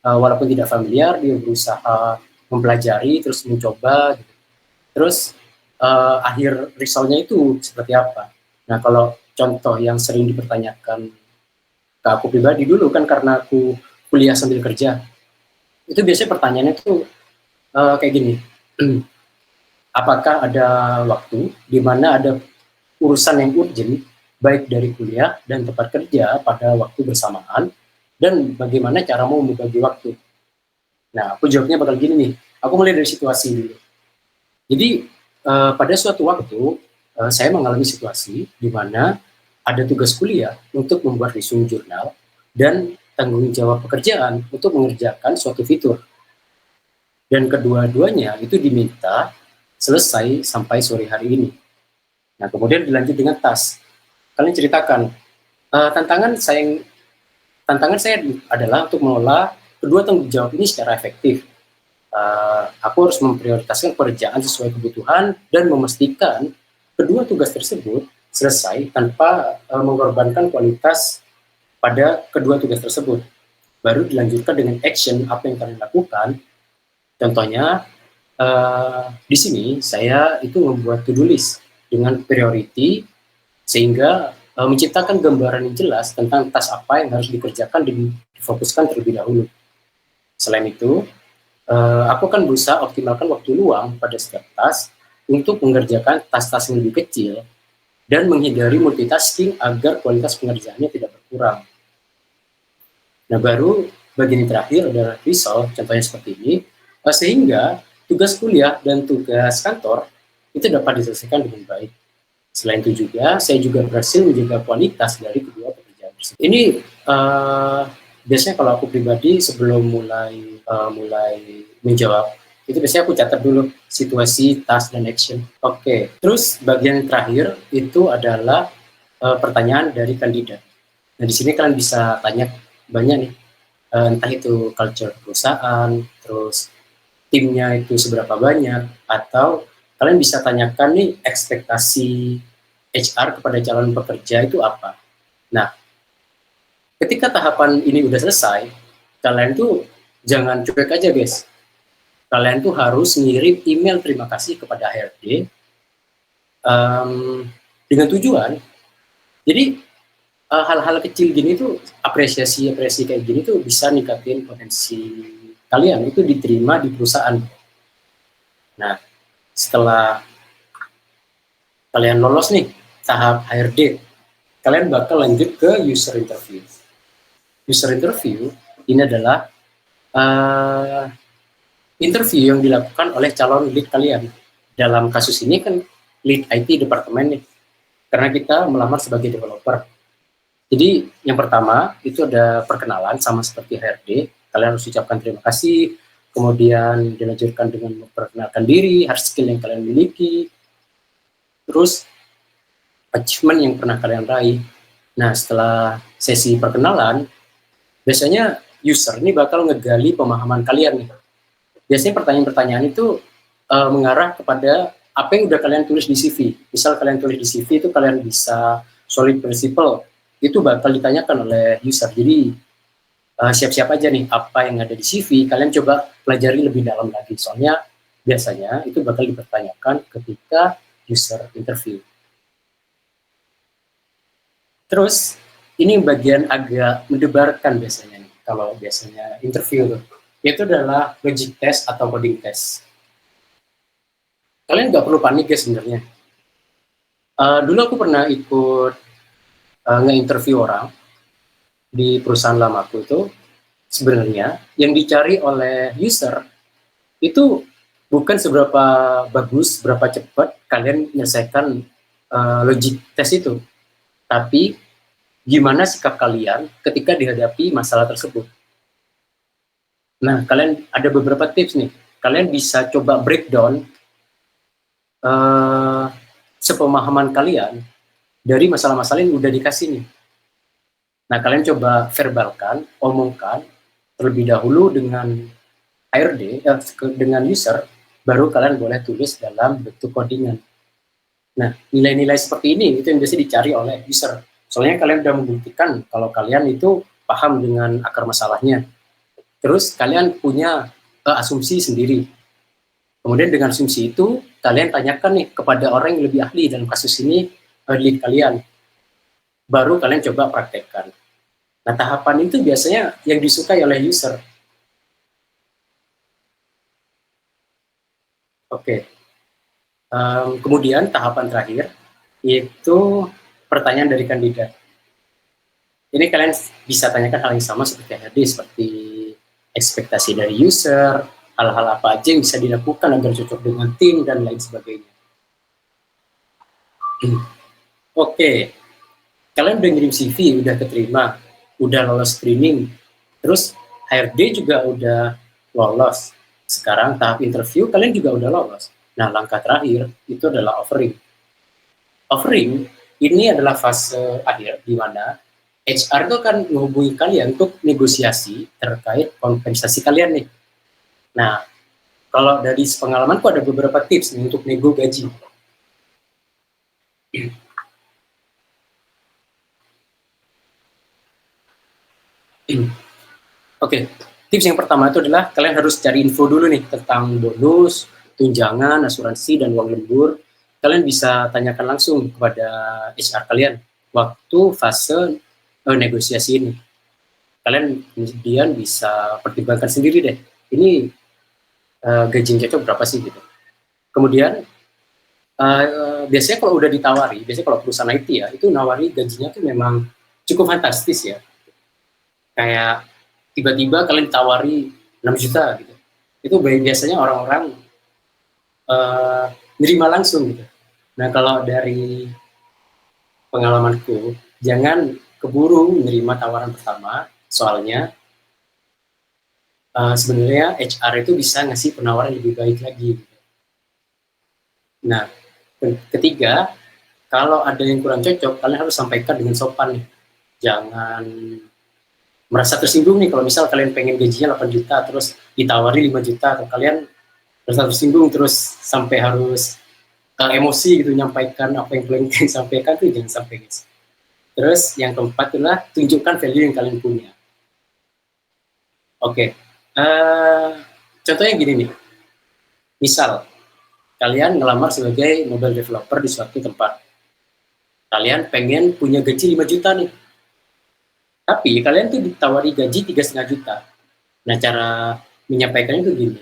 Walaupun tidak familiar, dia berusaha mempelajari, terus mencoba. Gitu. Terus akhir resultnya itu seperti apa? Nah, kalau contoh yang sering dipertanyakan ke aku pribadi dulu kan karena aku kuliah sambil kerja, itu biasanya pertanyaannya tuh kayak gini, apakah ada waktu di mana ada urusan yang urgent baik dari kuliah dan tempat kerja pada waktu bersamaan, dan bagaimana caramu membagi waktu? Nah, aku jawabnya bakal gini nih, aku mulai dari situasi dulu. Jadi pada suatu waktu saya mengalami situasi di mana ada tugas kuliah untuk membuat resume jurnal dan tanggung jawab pekerjaan untuk mengerjakan suatu fitur. Dan kedua-duanya itu diminta selesai sampai sore hari ini. Nah, kemudian dilanjut dengan task. Kalian ceritakan, tantangan saya adalah untuk mengelola kedua tanggung jawab ini secara efektif. Aku harus memprioritaskan pekerjaan sesuai kebutuhan dan memastikan kedua tugas tersebut selesai tanpa mengorbankan kualitas pada kedua tugas tersebut. Baru dilanjutkan dengan action apa yang kalian lakukan. Contohnya di sini saya itu membuat to-do list dengan priority sehingga menciptakan gambaran yang jelas tentang task apa yang harus dikerjakan dan difokuskan terlebih dahulu. Selain itu, aku akan berusaha optimalkan waktu luang pada setiap task untuk mengerjakan task-task yang lebih kecil dan menghindari multitasking agar kualitas pengerjaannya tidak berkurang. Nah, baru bagian yang terakhir adalah result, contohnya seperti ini, sehingga tugas kuliah dan tugas kantor itu dapat diselesaikan dengan baik. Selain itu juga, saya juga berhasil menjaga kualitas dari kedua pekerjaan tersebut. Ini biasanya kalau aku pribadi sebelum mulai menjawab, itu biasanya aku catat dulu situasi, task, dan action. Oke, terus bagian terakhir itu adalah pertanyaan dari kandidat. Nah, di sini kalian bisa tanya banyak nih, entah itu culture perusahaan, terus timnya itu seberapa banyak, atau kalian bisa tanyakan nih ekspektasi HR kepada calon pekerja itu apa. Nah, ketika tahapan ini udah selesai, kalian tuh jangan cuek aja guys. Kalian tuh harus ngirim email terima kasih kepada HRD dengan tujuan. Jadi hal-hal kecil gini tuh, apresiasi kayak gini tuh bisa ningkatin potensi kalian itu diterima di perusahaan. Nah, setelah kalian lolos nih tahap HRD, kalian bakal lanjut ke user interview. User interview ini adalah interview yang dilakukan oleh calon lead kalian. Dalam kasus ini kan lead IT departemen nih, karena kita melamar sebagai developer. Jadi yang pertama itu ada perkenalan sama seperti HRD. Kalian harus ucapkan terima kasih, kemudian dilanjutkan dengan memperkenalkan diri, hard skill yang kalian miliki, terus achievement yang pernah kalian raih. Nah, setelah sesi perkenalan, biasanya user ini bakal ngegali pemahaman kalian nih. Biasanya pertanyaan-pertanyaan itu mengarah kepada apa yang udah kalian tulis di CV. Misal kalian tulis di CV itu kalian bisa solid principle, itu bakal ditanyakan oleh user. Jadi siap-siap aja nih apa yang ada di CV, kalian coba pelajari lebih dalam lagi. Soalnya biasanya itu bakal dipertanyakan ketika user interview. Terus ini bagian agak mendebarkan biasanya nih, kalau biasanya interview tuh. Itu adalah logic test atau coding test. Kalian nggak perlu panik ya sebenarnya. Dulu aku pernah ikut nge-interview orang di perusahaan lamaku itu. Sebenarnya yang dicari oleh user itu bukan seberapa bagus, seberapa cepat kalian menyelesaikan logic test itu, tapi gimana sikap kalian ketika dihadapi masalah tersebut. Nah, kalian ada beberapa tips nih. Kalian bisa coba breakdown sepemahaman kalian dari masalah-masalah yang udah dikasih nih. Nah, kalian coba verbalkan, omongkan terlebih dahulu dengan HRD, dengan user, baru kalian boleh tulis dalam bentuk codingan. Nah, nilai-nilai seperti ini itu yang biasa dicari oleh user. Soalnya kalian sudah membuktikan kalau kalian itu paham dengan akar masalahnya. Terus kalian punya asumsi sendiri. Kemudian dengan asumsi itu, kalian tanyakan nih kepada orang yang lebih ahli dalam kasus ini, lead kalian. Baru kalian coba praktekkan. Nah, tahapan itu biasanya yang disukai oleh user. Oke. Kemudian tahapan terakhir, yaitu pertanyaan dari kandidat. Ini kalian bisa tanyakan hal yang sama seperti tadi, seperti ekspektasi dari user, hal-hal apa aja yang bisa dilakukan agar cocok dengan tim, dan lain sebagainya. Oke, kalian udah ngirim CV, udah keterima, udah lolos screening, terus HRD juga udah lolos. Sekarang tahap interview kalian juga udah lolos. Nah, langkah terakhir itu adalah offering. Offering ini adalah fase akhir di mana HR itu akan menghubungi kalian untuk negosiasi terkait kompensasi kalian nih. Nah, kalau dari pengalamanku ada beberapa tips nih untuk nego gaji. Oke, tips yang pertama itu adalah kalian harus cari info dulu nih tentang bonus, tunjangan, asuransi, dan uang lembur. Kalian bisa tanyakan langsung kepada HR kalian waktu fase negosiasi ini. Kalian kemudian bisa pertimbangkan sendiri deh, ini gaji yang cocok berapa sih gitu. Kemudian biasanya kalau udah ditawari, biasanya kalau perusahaan IT ya, itu nawari gajinya tuh memang cukup fantastis ya. Kayak tiba-tiba kalian ditawari 6 juta gitu. Itu biasanya orang-orang nerima langsung gitu. Nah, kalau dari pengalamanku, jangan keburu menerima tawaran pertama, soalnya sebenarnya HR itu bisa ngasih penawaran lebih baik lagi. Nah, ketiga, kalau ada yang kurang cocok, kalian harus sampaikan dengan sopan nih. Jangan merasa tersinggung nih kalau misal kalian pengen gajinya 8 juta terus ditawari 5 juta, atau kalian merasa tersinggung terus sampai harus emosi gitu nyampaikan apa yang kalian ingin sampaikan, tuh jangan sampai guys. Terus yang keempat adalah tunjukkan value yang kalian punya. Oke, contohnya gini nih, misal kalian ngelamar sebagai mobile developer di suatu tempat, kalian pengen punya gaji 5 juta nih, tapi kalian tuh ditawari gaji 3,5 juta. Nah, cara menyampaikannya tuh gini,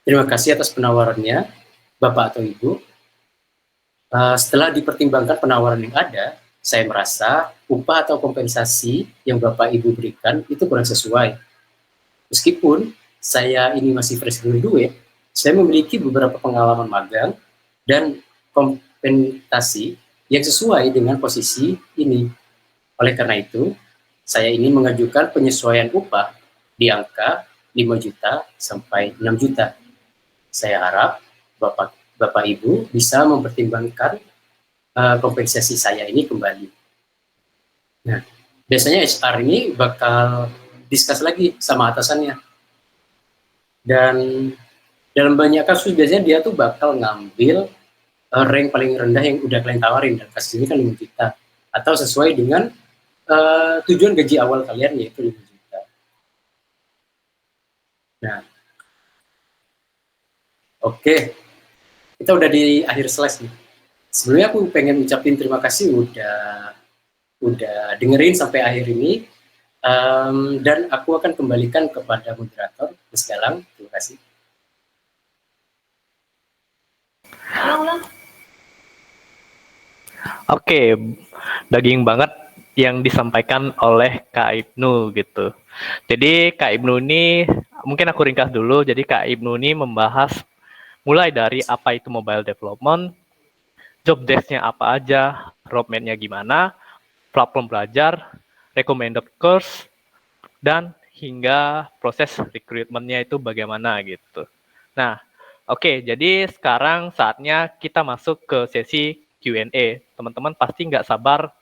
terima kasih atas penawarannya Bapak atau Ibu. Setelah dipertimbangkan penawaran yang ada, saya merasa upah atau kompensasi yang Bapak Ibu berikan itu kurang sesuai. Meskipun saya ini masih fresh graduate, saya memiliki beberapa pengalaman magang dan kompensasi yang sesuai dengan posisi ini. Oleh karena itu, saya ingin mengajukan penyesuaian upah di angka 5 juta sampai 6 juta. Saya harap Bapak Ibu bisa mempertimbangkan kompensasi saya ini kembali. Nah, biasanya HR ini bakal discuss lagi sama atasannya. Dan dalam banyak kasus biasanya dia tuh bakal ngambil rank paling rendah yang udah kalian tawarin, dan kasus ini kan 5 juta. Atau sesuai dengan tujuan gaji awal kalian, yaitu 5 juta. Nah, oke. Kita udah di akhir slide nih. Sebenarnya aku pengen ucapin terima kasih udah dengerin sampai akhir ini. Dan aku akan kembalikan kepada moderator, Mas Galang. Terima kasih. Oke, daging banget yang disampaikan oleh Kak Ibnu gitu. Jadi Kak Ibnu ini, mungkin aku ringkas dulu. Jadi Kak Ibnu ini membahas mulai dari apa itu mobile development, job desk-nya apa aja, roadmap-nya gimana, platform belajar, recommended course, dan hingga proses recruitment-nya itu bagaimana gitu. Nah, oke, jadi sekarang saatnya kita masuk ke sesi Q&A. Teman-teman pasti nggak sabar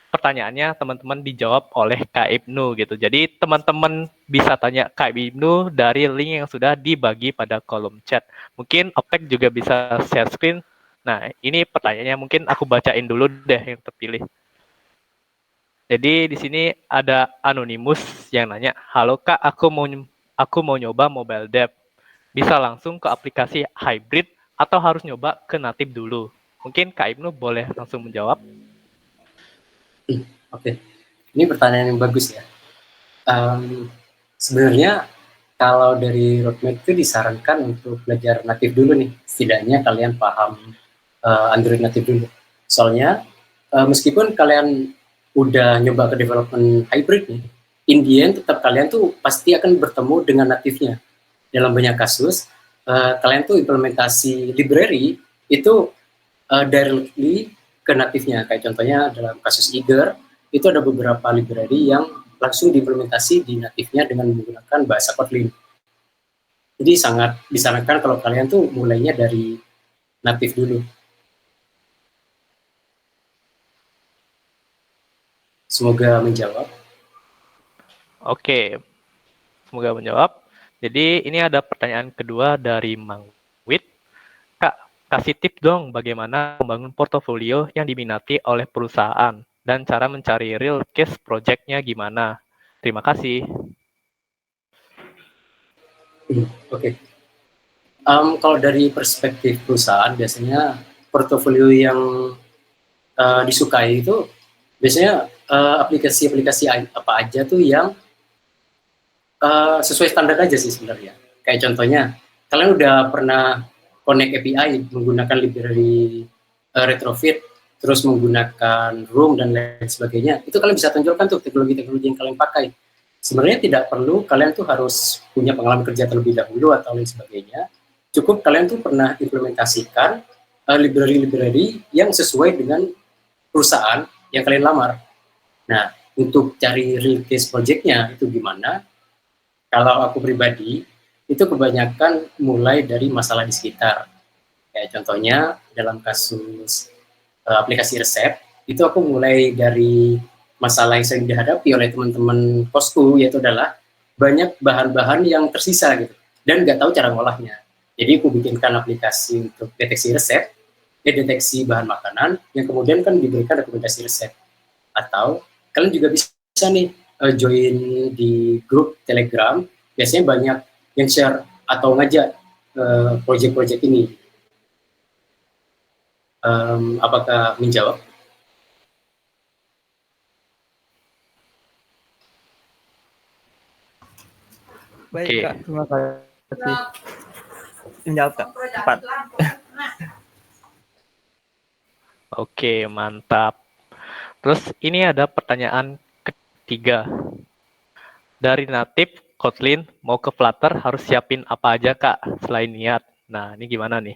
pertanyaannya teman-teman dijawab oleh Kak Ibnu gitu. Jadi teman-teman bisa tanya Kak Ibnu dari link yang sudah dibagi pada kolom chat. Mungkin Optek juga bisa share screen. Nah, ini pertanyaannya mungkin aku bacain dulu deh yang terpilih. Jadi di sini ada Anonymous yang nanya, "Halo Kak, aku mau nyoba mobile dev. Bisa langsung ke aplikasi hybrid atau harus nyoba ke native dulu?" Mungkin Kak Ibnu boleh langsung menjawab. Oke, ini pertanyaan yang bagus ya. Sebenarnya kalau dari roadmap itu disarankan untuk belajar native dulu nih, setidaknya kalian paham Android native dulu. Soalnya meskipun kalian udah nyoba ke development hybrid nih, in the end tetap kalian tuh pasti akan bertemu dengan native-nya. Dalam banyak kasus, kalian tuh implementasi library itu directly ke native-nya. Kayak contohnya dalam kasus Eager, itu ada beberapa library yang langsung diimplementasi di native-nya dengan menggunakan bahasa Kotlin. Jadi sangat disarankan kalau kalian tuh mulainya dari native dulu. Semoga menjawab. Oke, semoga menjawab. Jadi ini ada pertanyaan kedua dari Mang Wit. Kak, kasih tips dong bagaimana membangun portofolio yang diminati oleh perusahaan dan cara mencari real case project-nya gimana. Terima kasih. Oke. Kalau dari perspektif perusahaan, biasanya portofolio yang disukai itu biasanya aplikasi-aplikasi apa aja tuh yang sesuai standar aja sih sebenarnya. Kayak contohnya, kalian udah pernah connect API menggunakan library retrofit, terus menggunakan Room dan lain sebagainya, itu kalian bisa tonjolkan tuh teknologi-teknologi yang kalian pakai. Sebenarnya tidak perlu kalian tuh harus punya pengalaman kerja terlebih dahulu atau lain sebagainya. Cukup kalian tuh pernah implementasikan library-library yang sesuai dengan perusahaan yang kalian lamar. Nah, untuk cari real case project-nya itu gimana? Kalau aku pribadi, itu kebanyakan mulai dari masalah di sekitar. Kayak contohnya dalam kasus aplikasi resep, itu aku mulai dari masalah yang sering dihadapi oleh teman-teman kosku, yaitu adalah banyak bahan-bahan yang tersisa gitu, dan nggak tahu cara ngolahnya. Jadi aku bikinkan aplikasi untuk deteksi resep, deteksi bahan makanan, yang kemudian kan diberikan rekomendasi resep. Atau kalian juga bisa nih join di grup Telegram, biasanya banyak yang share atau ngajak proyek-proyek ini. Apakah menjawab? Baik, Oke. Kak. Terima kasih. Menjawab, Kak. Cepat. Oke, mantap. Terus ini ada pertanyaan ketiga. Dari native Kotlin mau ke Flutter harus siapin apa aja Kak selain niat? Nah, ini gimana nih?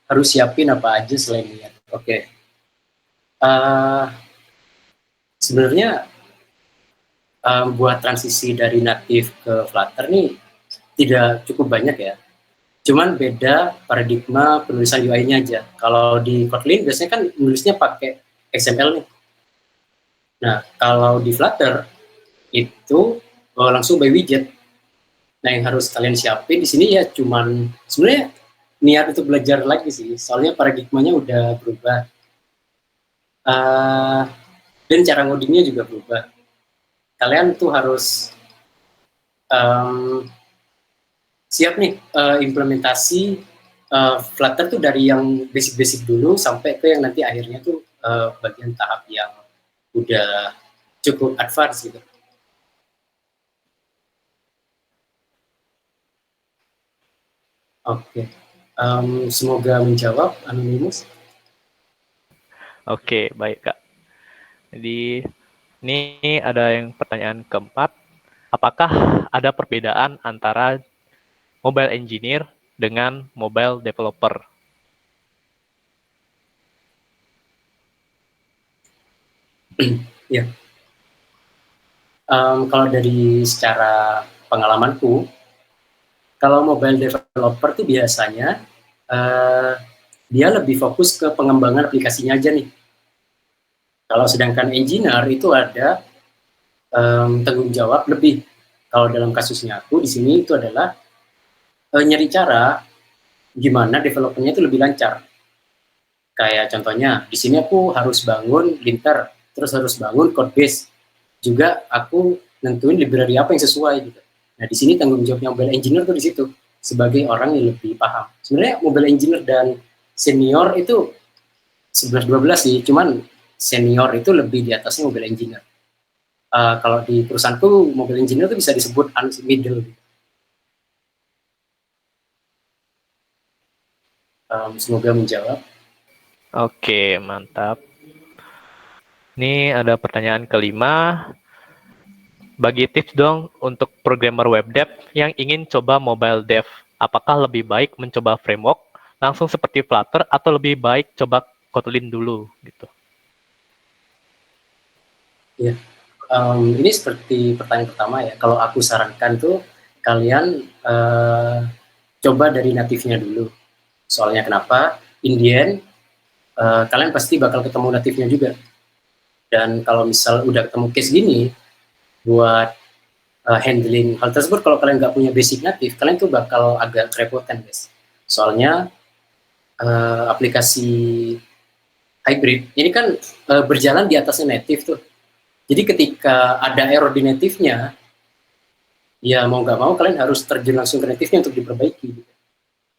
Harus siapin apa aja selain niat? Oke. Sebenarnya buat transisi dari native ke Flutter nih tidak cukup banyak ya. Cuman beda paradigma penulisan UI-nya aja. Kalau di Kotlin biasanya kan nulisnya pakai XML nih. Nah, kalau di Flutter itu langsung by widget. Nah, yang harus kalian siapin di sini ya cuman sebenarnya niat untuk belajar lagi sih. Soalnya paradigmanya udah berubah. Dan cara ngodingnya juga berubah. Kalian tuh harus siap nih implementasi Flutter tuh dari yang basic-basic dulu sampai ke yang nanti akhirnya tuh bagian tahap yang udah cukup advance gitu. Oke, semoga menjawab Anonymous. Oke, baik Kak. Jadi ini ada yang pertanyaan keempat. Apakah ada perbedaan antara mobile engineer dengan mobile developer? Ya. Kalau dari secara pengalamanku, kalau mobile developer tuh biasanya dia lebih fokus ke pengembangan aplikasinya aja nih. Kalau sedangkan engineer itu ada tanggung jawab lebih. Kalau dalam kasusnya aku di sini itu adalah nyari cara gimana developernya itu lebih lancar. Kayak contohnya di sini aku harus bangun linter, terus harus bangun code base. Juga aku nentuin library apa yang sesuai gitu. Nah, di sini tanggung jawabnya mobile engineer tuh di situ sebagai orang yang lebih paham. Sebenarnya mobile engineer dan senior itu 11-12 sih, cuman senior itu lebih di atasnya mobile engineer. Kalau di perusahaanku mobile engineer itu bisa disebut middle. Semoga menjawab. Oke, mantap. Ini ada pertanyaan kelima. Bagi tips dong untuk programmer web dev yang ingin coba mobile dev. Apakah lebih baik mencoba framework langsung seperti Flutter atau lebih baik coba Kotlin dulu gitu? Ya, ini seperti pertanyaan pertama ya. Kalau aku sarankan tuh kalian coba dari natifnya dulu. Soalnya kenapa? In the end, kalian pasti bakal ketemu natifnya juga. Dan kalau misal udah ketemu case gini, buat handling hal tersebut, kalau kalian nggak punya basic native, kalian tuh bakal agak kerepotan, guys. Soalnya aplikasi hybrid ini kan berjalan di atasnya native tuh. Jadi ketika ada error di native-nya, ya mau nggak mau kalian harus terjun langsung ke native-nya untuk diperbaiki.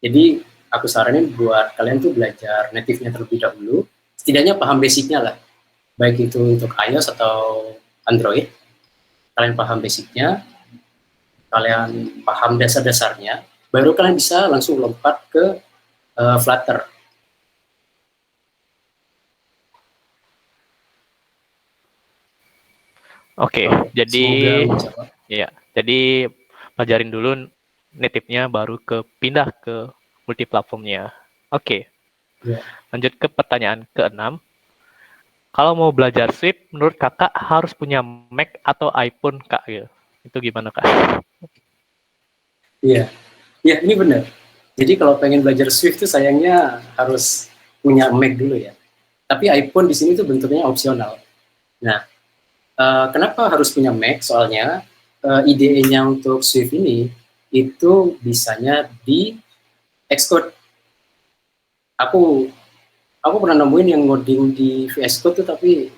Jadi aku saranin buat kalian tuh belajar native-nya terlebih dahulu, setidaknya paham basic-nya lah, baik itu untuk iOS atau Android. Kalian paham basicnya, kalian paham dasar-dasarnya, baru kalian bisa langsung lompat ke Flutter. Oke, jadi pelajarin dulu native-nya baru pindah ke multiplatformnya. Oke. Ya. Lanjut ke pertanyaan ke-6. Kalau mau belajar Swift, menurut kakak harus punya Mac atau iPhone, kak? Itu gimana, kak? Iya, ini benar. Jadi kalau pengen belajar Swift tuh sayangnya harus punya Mac dulu ya. Tapi iPhone di sini tuh bentuknya opsional. Nah, kenapa harus punya Mac? Soalnya IDE-nya untuk Swift ini itu bisanya di Xcode. Aku pernah nemuin yang ngoding di VS Code tuh, tapi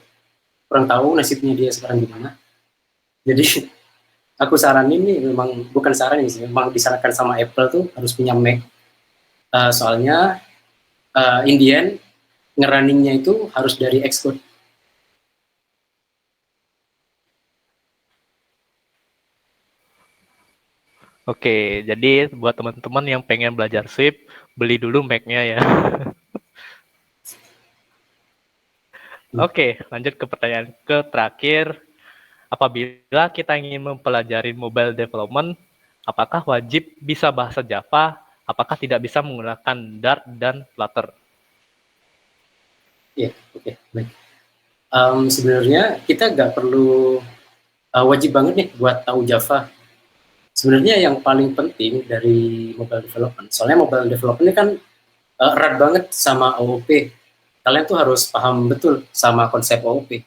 kurang tahu nasibnya dia sekarang gimana. Jadi aku saranin nih, memang bukan saran sih, memang disarankan sama Apple tuh harus punya Mac. Soalnya in the end ngerunningnya itu harus dari Xcode. Oke, jadi buat teman-teman yang pengen belajar Swift, beli dulu Mac-nya ya. Oke, lanjut ke pertanyaan terakhir. Apabila kita ingin mempelajari mobile development, apakah wajib bisa bahasa Java? Apakah tidak bisa menggunakan Dart dan Flutter? Iya, oke, baik. Sebenarnya kita nggak perlu wajib banget nih buat tahu Java. Sebenarnya yang paling penting dari mobile development, soalnya mobile development ini kan erat banget sama OOP. Kalian tuh harus paham betul sama konsep OOP.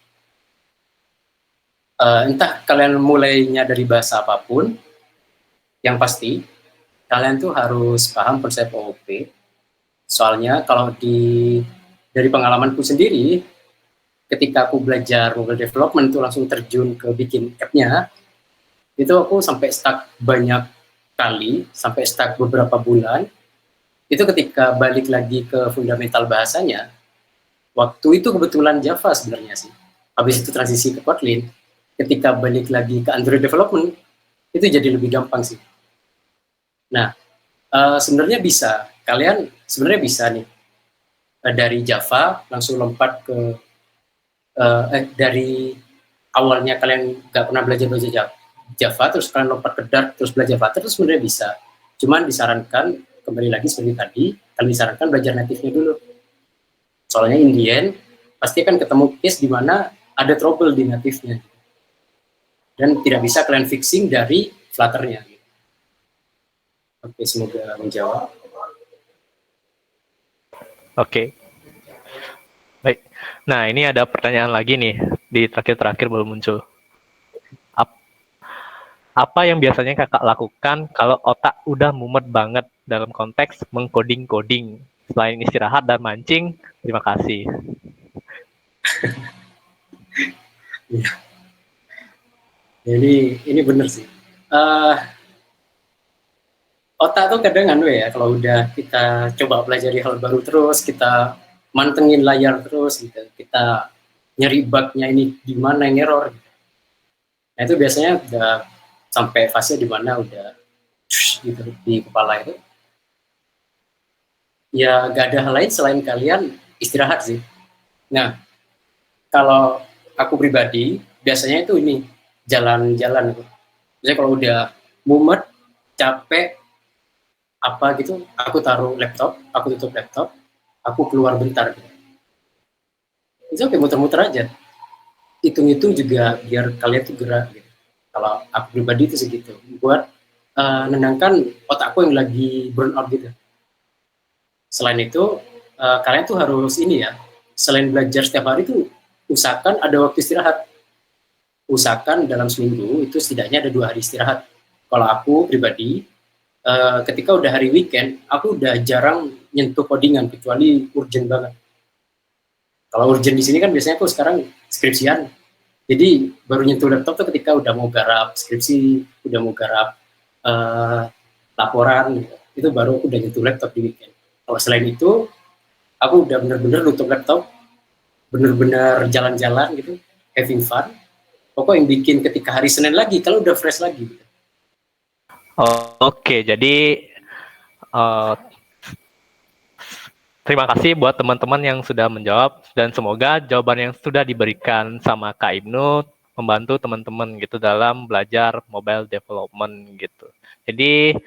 Entah kalian mulainya dari bahasa apapun, yang pasti kalian tuh harus paham konsep OOP. Soalnya kalau dari pengalamanku sendiri, ketika aku belajar mobile development tuh langsung terjun ke bikin app-nya, itu aku sampai stuck banyak kali, sampai stuck beberapa bulan. Itu ketika balik lagi ke fundamental bahasanya, waktu itu kebetulan Java sebenarnya sih. Habis itu transisi ke Kotlin, ketika balik lagi ke Android development, itu jadi lebih gampang sih. Nah, sebenarnya bisa, kalian sebenarnya bisa nih, dari Java langsung lompat ke, dari awalnya kalian nggak pernah belajar Java, terus kalian lompat ke Dart, terus belajar Flutter, terus sebenarnya bisa. Cuman disarankan, kembali lagi seperti tadi, kalian disarankan belajar native-nya dulu. Soalnya in the end, pasti akan ketemu case di mana ada trouble di native-nya. Dan tidak bisa kalian fixing dari Flutter-nya. Oke, semoga menjawab. Oke. Baik. Nah, ini ada pertanyaan lagi nih di terakhir-terakhir baru muncul. Apa yang biasanya kakak lakukan kalau otak udah mumet banget dalam konteks mengcoding-coding? Selain istirahat dan mancing, terima kasih. Jadi ini bener sih. Otak tuh kadang ya, kalau udah kita coba pelajari hal baru terus, kita mantengin layar terus, gitu, kita nyari bugnya ini di mana yang error. Nah itu biasanya udah sampai fase di mana udah gitu di kepala itu. Ya gak ada hal lain selain kalian istirahat sih. Nah kalau aku pribadi biasanya itu ini jalan-jalan gitu. Misalnya kalau udah mumet, capek, apa gitu, aku taruh laptop, aku tutup laptop, aku keluar bentar gitu. Itu kayak muter-muter aja. Hitung-hitung juga biar kalian tuh gerak gitu. Kalau aku pribadi itu segitu, buat nenangkan otakku yang lagi burn out gitu. Selain itu, kalian tuh harus ini ya, selain belajar setiap hari tuh usahakan ada waktu istirahat. Usahakan dalam seminggu itu setidaknya ada 2 hari istirahat. Kalau aku pribadi, ketika udah hari weekend, aku udah jarang nyentuh codingan kecuali urgent banget. Kalau urgent di sini kan biasanya aku sekarang skripsian. Jadi baru nyentuh laptop tuh ketika udah mau garap skripsi, udah mau garap laporan, gitu. Itu baru aku udah nyentuh laptop di weekend. Kalau selain itu, aku udah bener-bener nutup laptop, bener-bener jalan-jalan gitu, having fun. Pokoknya yang bikin ketika hari Senin lagi, kalau udah fresh lagi. Gitu. Oke, jadi terima kasih buat teman-teman yang sudah menjawab dan semoga jawaban yang sudah diberikan sama Kak Ibnu membantu teman-teman gitu dalam belajar mobile development gitu. Jadi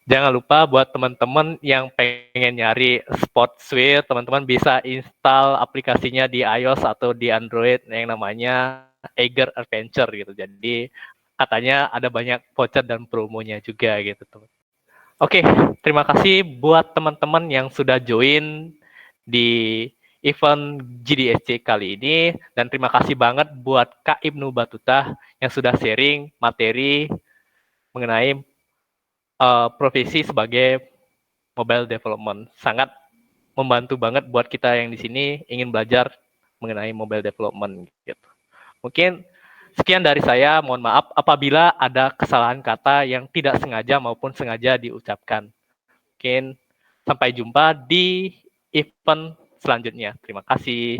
jangan lupa buat teman-teman yang pengen nyari Spot Suite, teman-teman bisa install aplikasinya di iOS atau di Android yang namanya Eager Adventure gitu. Jadi katanya ada banyak voucher dan promonya juga gitu, teman. Oke, terima kasih buat teman-teman yang sudah join di event GDSC kali ini dan terima kasih banget buat Kak Ibnu Batuta yang sudah sharing materi mengenai profesi sebagai mobile development. Sangat membantu banget buat kita yang di sini ingin belajar mengenai mobile development gitu. Mungkin sekian dari saya, mohon maaf apabila ada kesalahan kata yang tidak sengaja maupun sengaja diucapkan. Mungkin sampai jumpa di event selanjutnya. Terima kasih.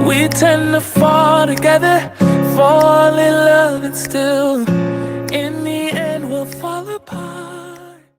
We tend to fall together, fall in love and still